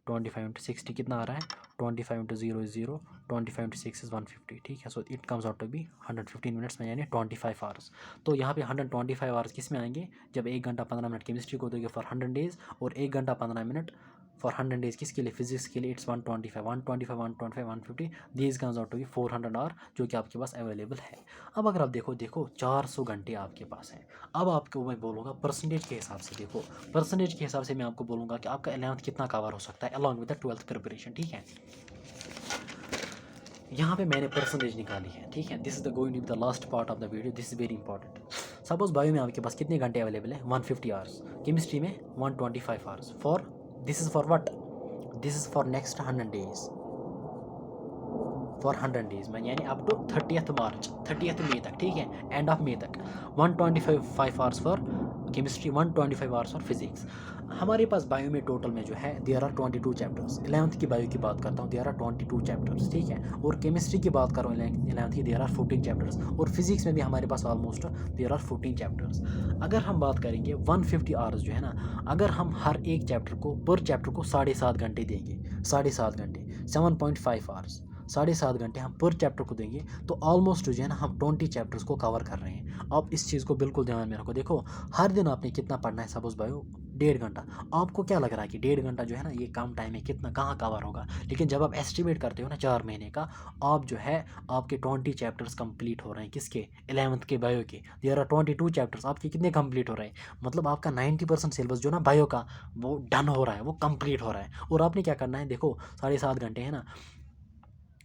25 इंटू 60 कितना आ रहा है, 25 इंटू 0 इज़ 0, 25 इंटू 6 इज़ 150, ठीक है। So it comes out to be 115 minutes में, यानी 25 आवर्स। तो यहाँ पे 125 आवर्स किस में आएंगे, जब 1 घंटा 15 मिनट केमिस्ट्री को दोगे फॉर 100 डेज, और 1 घंटा 15 मिनट फॉर 100 डेज किसके लिए, फिजिक्स के लिए। It's 125 these comes out to be 400 hour, जो कि आपके पास अवेलेबल है। अब अगर आप देखो 400 घंटे आपके पास है। अब आपको मैं बोलूँगा परसेंटेज के हिसाब से, देखो परसेंटेज के हिसाब से मैं आपको बोलूँगा कि आपका 11th कितना कवर हो सकता है along with the 12th preparation, ठीक है। यहाँ पे मैंने परसेंटेज निकाली है, ठीक है। This is the going to be the last part of the video, this is very important. Suppose bio में आपके पास कितने घंटे अवेलेबल है, 150 आवर्स, केमिस्ट्री में 125 hours, for this is for what, this is for next 100 days, for 100 days में, यानी up to 30th March, 30th मई तक, ठीक है, एंड ऑफ मई तक। 125 आवर्स फॉर केमिस्ट्री 125 आवर्स और फिजिक्स। हमारे पास बायो में टोटल में जो है देयर आर 22 चैप्टर्स। 11th की बायो की बात करता हूँ, देयर आर 22 चैप्टर्स, ठीक है। और केमिस्ट्री की बात करूँ 11th की, देयर आर 14 चैप्टर्स। और फिजिक्स में भी हमारे पास ऑलमोस्ट देयर आर 14 चैप्टर्स। अगर हम बात करेंगे 150 आवर्स जो है ना, अगर हम हर एक चैप्टर को पर चैप्टर को 7.5 घंटे देंगे, 7.5 घंटे 7.5 आवर्स, 7.5 घंटे हम पर चैप्टर को देंगे, तो ऑलमोस्ट जो है ना हम 20 चैप्टर्स को कवर कर रहे हैं। आप इस चीज़ को बिल्कुल ध्यान में रखो। देखो हर दिन आपने कितना पढ़ना है, सपोज बायो 1.5 घंटा। आपको क्या लग रहा है कि 1.5 घंटा जो है ना ये कम टाइम है, कितना कहाँ कवर होगा, लेकिन जब आप एस्टिमेट करते हो ना 4 महीने का, आप जो है आपके 20 चैप्टर्स कंप्लीट हो रहे हैं। किसके? 11th के बायो के। देयर आर 22 चैप्टर्स, आपके कितने कंप्लीट हो रहे हैं? मतलब आपका 90% सिलेबस जो ना बायो का वो डन हो रहा है, वो कंप्लीट हो रहा है। और आपने क्या करना है, देखो 7.5 घंटे है ना,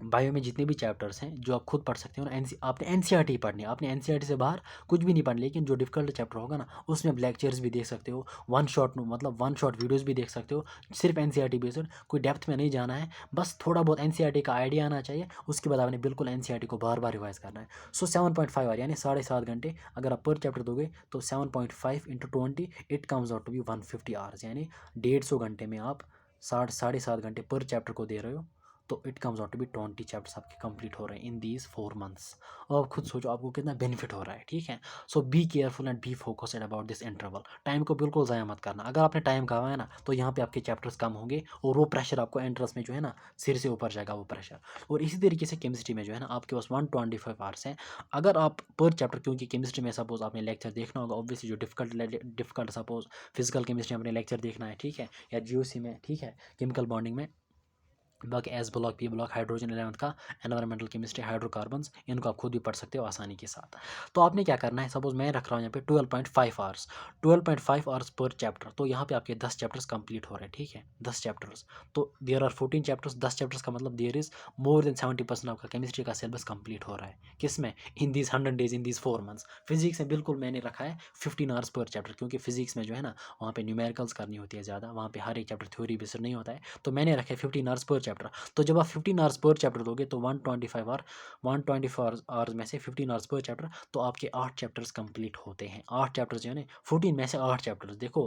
बायो में जितने भी चैप्टर्स हैं जो आप खुद पढ़ सकते हो ना, आपने एनसीईआरटी पढ़नी है। आपने एनसीईआरटी से बाहर कुछ भी नहीं पढ़ना, लेकिन जो डिफिकल्ट चैप्टर होगा ना उसमें आप लेक्चर्स भी देख सकते हो, वन शॉट वीडियोस भी देख सकते हो। सिर्फ एनसीईआरटी बेस्ड, कोई डेप्थ में नहीं जाना है, बस थोड़ा बहुत एनसीईआरटी का आइडिया आना चाहिए। उसके बाद आपने बिल्कुल एनसीईआरटी को बार बार रिवाइज करना है। सो 7.5 आवर यानी 7.5 घंटे अगर आप पर चैप्टर दोगे तो 7.5 into 20 it comes out to be 150 hours, यानी 150 घंटे में आप 7.5 घंटे पर चैप्टर को दे रहे हो। तो it comes out to be 20 chapters आपके कंप्लीट हो रहे हैं इन दीज 4 मंथ्स। और आप खुद सोचो आपको कितना बेनिफिट हो रहा है, ठीक है। So be careful and be focused about this interval. Time को बिल्कुल ज़ाया मत करना। अगर आपने टाइम गवाया ना तो यहाँ पे आपके चैप्टर्स कम होंगे और वो प्रेशर आपको एंट्रेंस में जो है ना सिर से ऊपर जाएगा वो प्रेशर। और इसी तरीके से केमिस्ट्री में जो है ना आपके पास 125 आवर्स हैं। अगर आप पर चैप्टर, क्योंकि केमिस्ट्री में सपोज आपने लेक्चर देखना होगा, ऑब्वियसली जो डिफिकल्ट सपोज फिजिकल केमिस्ट्री में आपने लेक्चर देखना है, ठीक है, या जीओसी में, ठीक है, केमिकल बॉन्डिंग में, बाकी S block, P block, hydrogen 11th का, एनवायरमेंटल केमिस्ट्री, हाइड्रोकार्बन्स, इनको आप खुद भी पढ़ सकते हो आसानी के साथ। तो आपने क्या करना है, सपोज मैं रख रहा हूँ यहाँ पे 12.5 आवर्स, 12.5 आवर्स पर चैप्टर। तो यहाँ पे आपके 10 चैप्टर्स कंप्लीट हो रहे हैं, ठीक है, 10 चैप्टर्स। तो देयर आर 14 चैप्टर्स, 10 चैप्टर्स का मतलब देयर इज मोर देन 70% आपका केमिस्ट्री का सिलेबस कंप्लीट हो रहा है। किस में? In these 100 days, in these 4 months. Physics में बिल्कुल मैंने रखा है 15 आवर्स पर चैप्टर, क्योंकि फिजिक्स में जो है ना वहाँ पे न्यूमेरिकल्स करनी होती है ज़्यादा, वहाँ पे हर एक चैप्टर थ्योरी बेस्ड नहीं होता है। तो मैंने रखे 15 आवर्स पर चैप्टर। तो जब आप 15 आवर्स पर चैप्टर दोगे तो 125 आवर्स में से 15 आवर्स पर चैप्टर, तो आपके 8 चैप्टर्स कंप्लीट होते हैं। 8 चैप्टर्स जो है ना, 14 में से 8 चैप्टर्स, देखो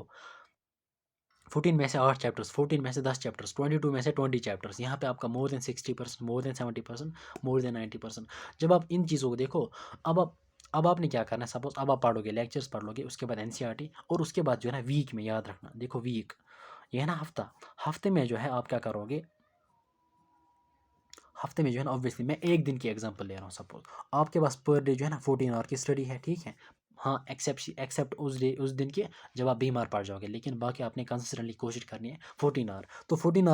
14 में से 8 चैप्टर्स, 14 में से 10 चैप्टर्स, 22 में से 20 चैप्टर्स। यहाँ पे आपका more than 60%, more than 70%, more than 90%। जब आप इन चीज़ों को देखो, अब आपने क्या करना है, सपोज अब आप पढ़ोगे, लेक्चर्स पढ़ लोगे, उसके बाद एनसीईआरटी, और उसके बाद जो है ना वीक में, याद रखना, देखो वीक ये है ना हफ्ता, हफ्ते में जो है आप क्या करोगे, हफ्ते में जो है ना, ऑब्वियसली मैं एक दिन की एग्जांपल ले रहा हूँ। सपोज आपके पास पर डे जो है ना 14 आवर की स्टडी है, ठीक है। हाँ, एक्सेप्ट उस दिन के जब आप बीमार पड़ जाओगे, लेकिन बाकी आपने कंसिस्टेंटली कोशिश करनी है 14 आवर। तो 14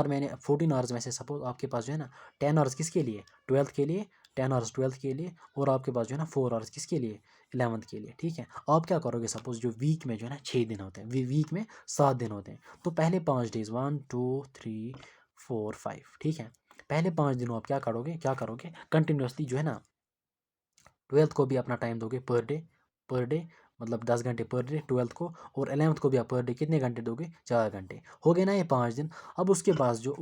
आवर्स में से सपोज आपके पास जो है ना 10 आवर्स किसके लिए, 12th के लिए, 10 आवर्स 12th के लिए, और आपके पास जो है ना 4 आवर्स किसके लिए, 11th के लिए, ठीक है। आप क्या करोगे, सपोज जो वीक में जो है ना 6 दिन होते हैं, वीक में 7 दिन होते हैं, तो पहले 5 डेज 1 2 3 4 5, ठीक है, पहले 5 दिनों आप क्या करोगे कंटिन्यूसली जो है ना 12th को भी अपना टाइम दोगे पर डे, मतलब 10 घंटे पर डे 12th को, और 11th को भी आप पर डे कितने घंटे दोगे, 4 घंटे। हो गए ना ये 5 दिन। अब उसके बाद जो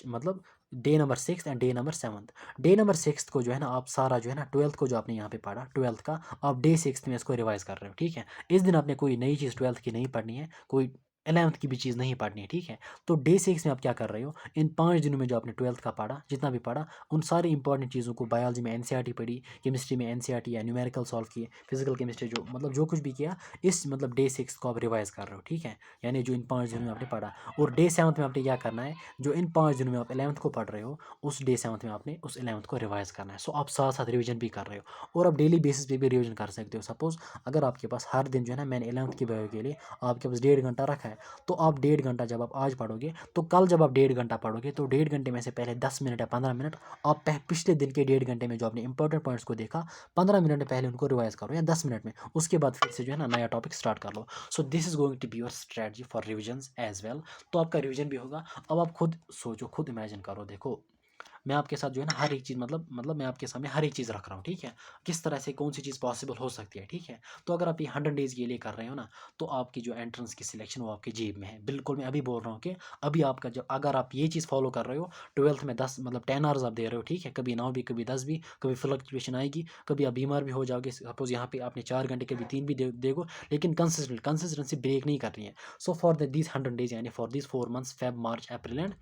मतलब day number 6 and day number 7, day number 6 को जो है ना आप सारा जो है ना 12th को जो आपने यहाँ पे पढ़ा 12th का, आप डे 6 में इसको रिवाइज कर रहे हो, ठीक है। इस दिन आपने कोई नई चीज़ 12th की नहीं पढ़नी है, कोई 11th की भी चीज़ नहीं पढ़नी है, ठीक है। तो डे 6 में आप क्या कर रहे हो, इन 5 दिनों में जो आपने 12th का पढ़ा, जितना भी पढ़ा, उन सारी इंपॉर्टेंट चीज़ों को, बायोलॉजी में एनसीईआरटी पढ़ी, केमिस्ट्री में एनसीईआरटी या न्यूमेरिकल सॉल्व किए, फिजिकल केमिस्ट्री जो मतलब जो कुछ भी किया, इस मतलब डे 6 को आप रिवाइज कर रहे हो, ठीक है, यानी जो इन 5 दिनों में आपने पढ़ा। और डे 7 में आपने क्या करना है, जो इन 5 दिनों में आप 11th को पढ़ रहे हो, उस डे 7 में आपने उस 11th को रिवाइज करना है। सो आप साथ साथ रिविजन भी कर रहे हो, और आप डेली बेसिस पे भी रिविजन कर सकते हो। सपोज अगर आपके पास हर दिन जो है ना, मैंने 11th की बायो के लिए आपके पास 1.5 घंटा रखा है, तो आप 1.5 घंटा जब आप आज पढ़ोगे, तो कल जब आप 1.5 घंटा पढ़ोगे, तो 1.5 घंटे में से पहले 10 मिनट या 15 मिनट आप पिछले दिन के 1.5 घंटे में जो आपने इंपॉर्टेंट पॉइंट्स को देखा, 15 मिनट में पहले उनको रिवाइज करो, या 10 मिनट में, उसके बाद फिर से जो है ना नया टॉपिक स्टार्ट कर लो। So this is going to be your strategy for revision as well. तो आपका रिविजन भी होगा। अब आप खुद सोचो, खुद इमेजिन करो, देखो मैं आपके साथ जो है ना हर एक चीज़ मतलब मैं आपके सामने हर एक चीज़ रख रहा हूँ, ठीक है? किस तरह से कौन सी चीज़ पॉसिबल हो सकती है, ठीक है? तो अगर आप ये 100 डेज़ के लिए कर रहे हो ना, तो आपकी जो एंट्रेंस की सिलेक्शन वो आपकी जेब में है। बिल्कुल मैं अभी बोल रहा हूँ कि अभी आपका जो अगर आप ये चीज़ फ़ॉलो कर रहे हो, 12th में 10 मतलब 10 आवर्स आप दे रहे हो, ठीक है? कभी 9 भी, कभी 10 भी, कभी फ्लक्चुएशन आएगी, कभी आप बीमार भी हो जाओगे। सपोज़ यहाँ पे आपने 4 घंटे, कभी 3 भी दोगे, लेकिन कंसिस्टेंसी ब्रेक नहीं करनी है। सो फॉर दीज़ 100 डेज़ यानी for these 4 months Feb, March, April and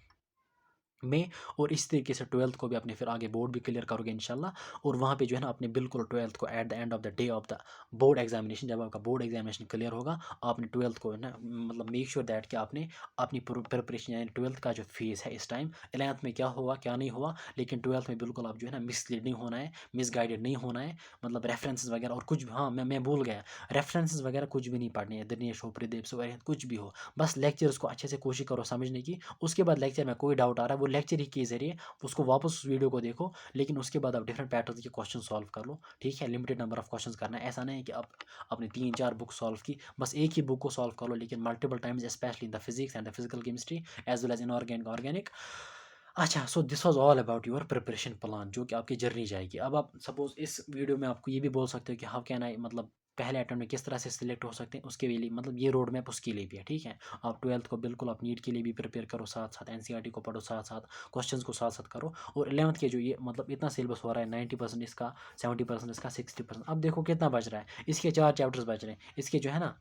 में, और इस तरीके से 12th को भी अपने फिर आगे बोर्ड भी क्लियर करोगे इंशाल्लाह। और वहाँ पे जो है ना अपने बिल्कुल 12th को at the end of the day of the board examination, जब आपका बोर्ड एग्जामिनेशन क्लियर होगा, आपने 12th को ना मतलब मेक श्योर दैट कि आपने अपनी प्रिपरेशन यानी 12th का जो फेज़ है इस टाइम, 11th में क्या हुआ क्या नहीं हुआ, लेकिन 12th में बिल्कुल आप जो है ना मिसलीड नहीं होना है, मिसगाइडेड नहीं होना है। मतलब रेफरेंसेस वगैरह और कुछ भी, हाँ मैं भूल गया, रेफरेंसेस वगैरह कुछ भी नहीं पढ़ने हैं, दिनेश हो, प्रदीप से वगैरह कुछ भी हो, बस लेक्चर्स को अच्छे से कोशिश करो समझने की। उसके बाद लेक्चर में कोई डाउट आ रहा है, वो लेक्चर ही के ज़रिए उसको वापस उस वीडियो को देखो, लेकिन उसके बाद आप डिफरेंट पैटर्न के क्वेश्चन सॉल्व कर लो, ठीक है? लिमिटेड नंबर ऑफ क्वेश्चंस करना है, ऐसा नहीं है कि आप आपने 3-4 बुक सॉल्व की, बस एक ही बुक को सॉल्व कर लो, लेकिन multiple times, specially in the physics and the physical chemistry as well as inorganic, organic. अच्छा, so this was all about your preparation plan, जो कि आपकी जर्नी जाएगी। अब आप सपोज इस वीडियो में आपको ये भी बोल सकते हो कि हाउ कैन आई मतलब पहले अटेम्प्ट में किस तरह से सिलेक्ट हो सकते हैं, उसके लिए मतलब ये रोड मैप उसके लिए भी है, ठीक है? आप 12th को बिल्कुल आप नीट के लिए भी प्रिपेयर करो, साथ साथ एनसीईआरटी को पढ़ो, साथ साथ क्वेश्चंस को साथ साथ करो। और 11th के जो ये मतलब इतना सिलेबस हो रहा है, 90% इसका, 70% इसका, 60%, अब देखो कितना बच रहा है। इसके 4 चैप्टर्स बच रहे हैं, इसके जो है ना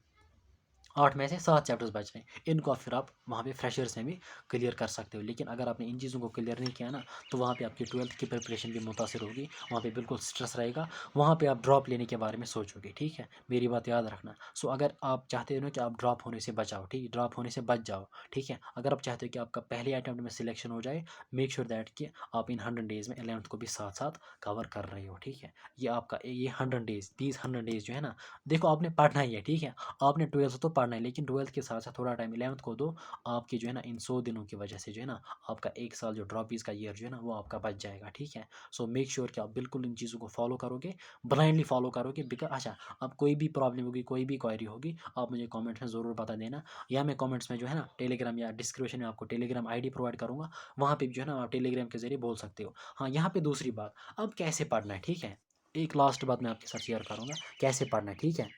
8 में से 7 चैप्टर्स बच रहे हैं। इनको फिर आप वहाँ पे फ्रेशर्स में भी क्लियर कर सकते हो। लेकिन अगर आपने इन चीज़ों को क्लियर नहीं किया ना, तो वहाँ पे आपकी 12th की प्रिपरेशन भी मुतासिर होगी, वहाँ पे बिल्कुल स्ट्रेस रहेगा, वहाँ पे आप ड्रॉप लेने के बारे में सोचोगे, ठीक है? मेरी बात याद रखना। सो अगर आप चाहते हो ना कि आप ड्रॉप होने से बचाओ, ठीक है? ड्रॉप होने से बच जाओ, ठीक है? अगर आप चाहते हो कि आपका पहले अटेम्प्ट में सिलेक्शन हो जाए, मेक श्योर दैट कि आप इन 100 डेज़ में 11th को भी साथ-साथ कवर कर रहे हो, ठीक है? ये आपका ये 100 डेज़, दीज़ 100 डेज़ जो है ना, देखो आपने पढ़ना ही है, ठीक है? आपने 12th तो पढ़ना है, लेकिन 12th के साथ साथ थोड़ा टाइम 11th को दो। आपकी जो है ना इन 100 दिनों की वजह से जो है ना आपका 1 साल जो ड्रॉपीज़ का ईयर जो है ना वो आपका बच जाएगा, ठीक है? सो मेक श्योर कि आप बिल्कुल इन चीज़ों को फॉलो करोगे, ब्लाइंडली फॉलो करोगे। अच्छा, अब कोई भी प्रॉब्लम होगी, कोई भी क्वेरी होगी, आप मुझे कमेंट्स में ज़रूर बता देना, या मैं कमेंट्स में जो है ना टेलीग्राम या डिस्क्रिप्शन में आपको टेलीग्राम आईडी प्रोवाइड करूँगा, वहाँ पे भी जो है ना आप टेलीग्राम के ज़रिए बोल सकते हो। हाँ, यहाँ पे दूसरी बात, अब कैसे पढ़ना है, ठीक है? एक लास्ट बात मैं आपके साथ शेयर करूँगा, कैसे पढ़ना है, ठीक है?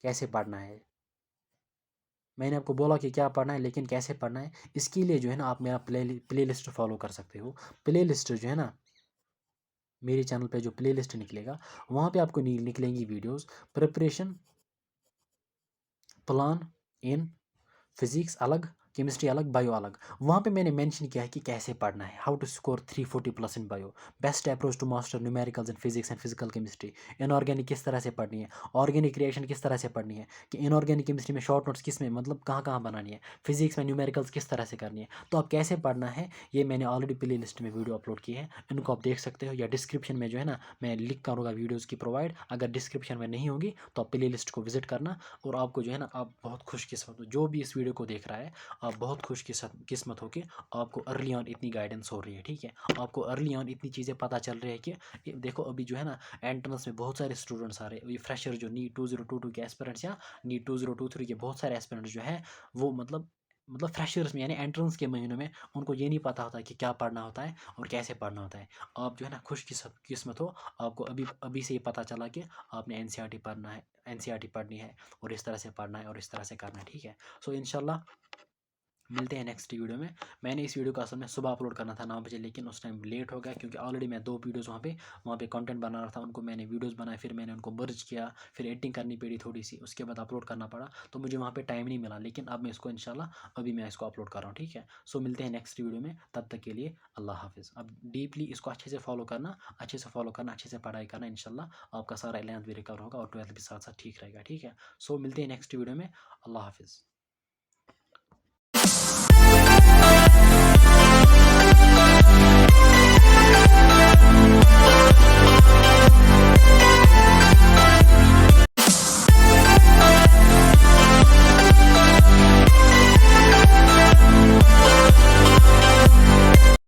कैसे पढ़ना है? मैंने आपको बोला कि क्या पढ़ना है, लेकिन कैसे पढ़ना है, इसके लिए जो है ना आप मेरा प्लेलिस्ट फॉलो कर सकते हो। प्लेलिस्ट जो है ना, मेरे चैनल पे जो प्लेलिस्ट निकलेगा, वहाँ पे आपको निकलेंगी videos, preparation plan in physics अलग, केमिस्ट्री अलग, बायो अलग। वहाँ पे मैंने मेंशन किया है कि कैसे पढ़ना है, how to score 340 plus in bio, best approach to master numericals in physics and physical chemistry, inorganic किस तरह से पढ़नी है, ऑर्गेनिक रिएक्शन किस तरह से पढ़नी है, कि इनऑर्गेनिक केमिस्ट्री में शॉर्ट नोट्स किस में मतलब कहाँ कहाँ बनानी है, फिजिक्स में न्यूमेरिकल्स किस तरह से करनी है। तो आप कैसे पढ़ना है, ये मैंने ऑलरेडी प्ले लिस्ट में वीडियो अपलोड की है, इनको आप देख सकते हो, या डिस्क्रिप्शन में जो है ना मैं लिंक करूँगा वीडियोज़ की प्रोवाइड। अगर डिस्क्रिप्शन में नहीं होगी तो आप प्ले लिस्ट को विजिट करना, और आपको जो है ना आप बहुत खुशकिस्मत हो, जो भी इस वीडियो को देख रहा है, आप बहुत खुश किस्मत हो कि आपको अर्ली ऑन इतनी गाइडेंस हो रही है, ठीक है? आपको अर्ली ऑन इतनी चीज़ें पता चल रही है कि देखो अभी जो है ना एंट्रेंस में बहुत सारे स्टूडेंट्स आ रहे हैं, ये फ्रेशर जो नीट 2022 के एस्पिरेंट्स या नीट 2023 के बहुत सारे एस्पिरेंट्स जो हैं, वो मतलब फ्रेशर्स में यानी एंट्रेंस के महीनों में उनको ये नहीं पता होता कि क्या पढ़ना होता है और कैसे पढ़ना होता है। आप जो है ना खुश किस्मत हो, आपको अभी अभी से ये पता चला कि आपने एनसीईआरटी पढ़ना है, एनसीईआरटी पढ़नी है, और इस तरह से पढ़ना है और इस तरह से करना है, ठीक है? सो इंशाल्लाह मिलते हैं नेक्स्ट वीडियो में। मैंने इस वीडियो को असल में सुबह अपलोड करना था 9 बजे, लेकिन उस टाइम लेट हो गया, क्योंकि ऑलरेडी मैं 2 वीडियोज़ वहाँ पे कंटेंट बना रहा था, उनको मैंने वीडियोज़ बनाए, फिर मैंने उनको मर्ज किया, फिर एडिटिंग करनी पड़ी थोड़ी सी, उसके बाद अपलोड करना पड़ा, तो मुझे वहाँ पे टाइम नहीं मिला। लेकिन अब मैं इसको इंशाल्लाह अभी मैं इसको अपलोड कर रहा हूँ, ठीक है? सो मिलते हैं नेक्स्ट वीडियो में, तब तक के लिए अल्लाह हाफिज़। अब डीपली इसको अच्छे से फॉलो करना, अच्छे से फॉलो करना, अच्छे से पढ़ाई करना, इंशाल्लाह आपका सारा 11th भी रिकवर होगा और 12th भी साथ साथ ठीक रहेगा, ठीक है? सो मिलते हैं नेक्स्ट वीडियो में, अल्लाह हाफिज़।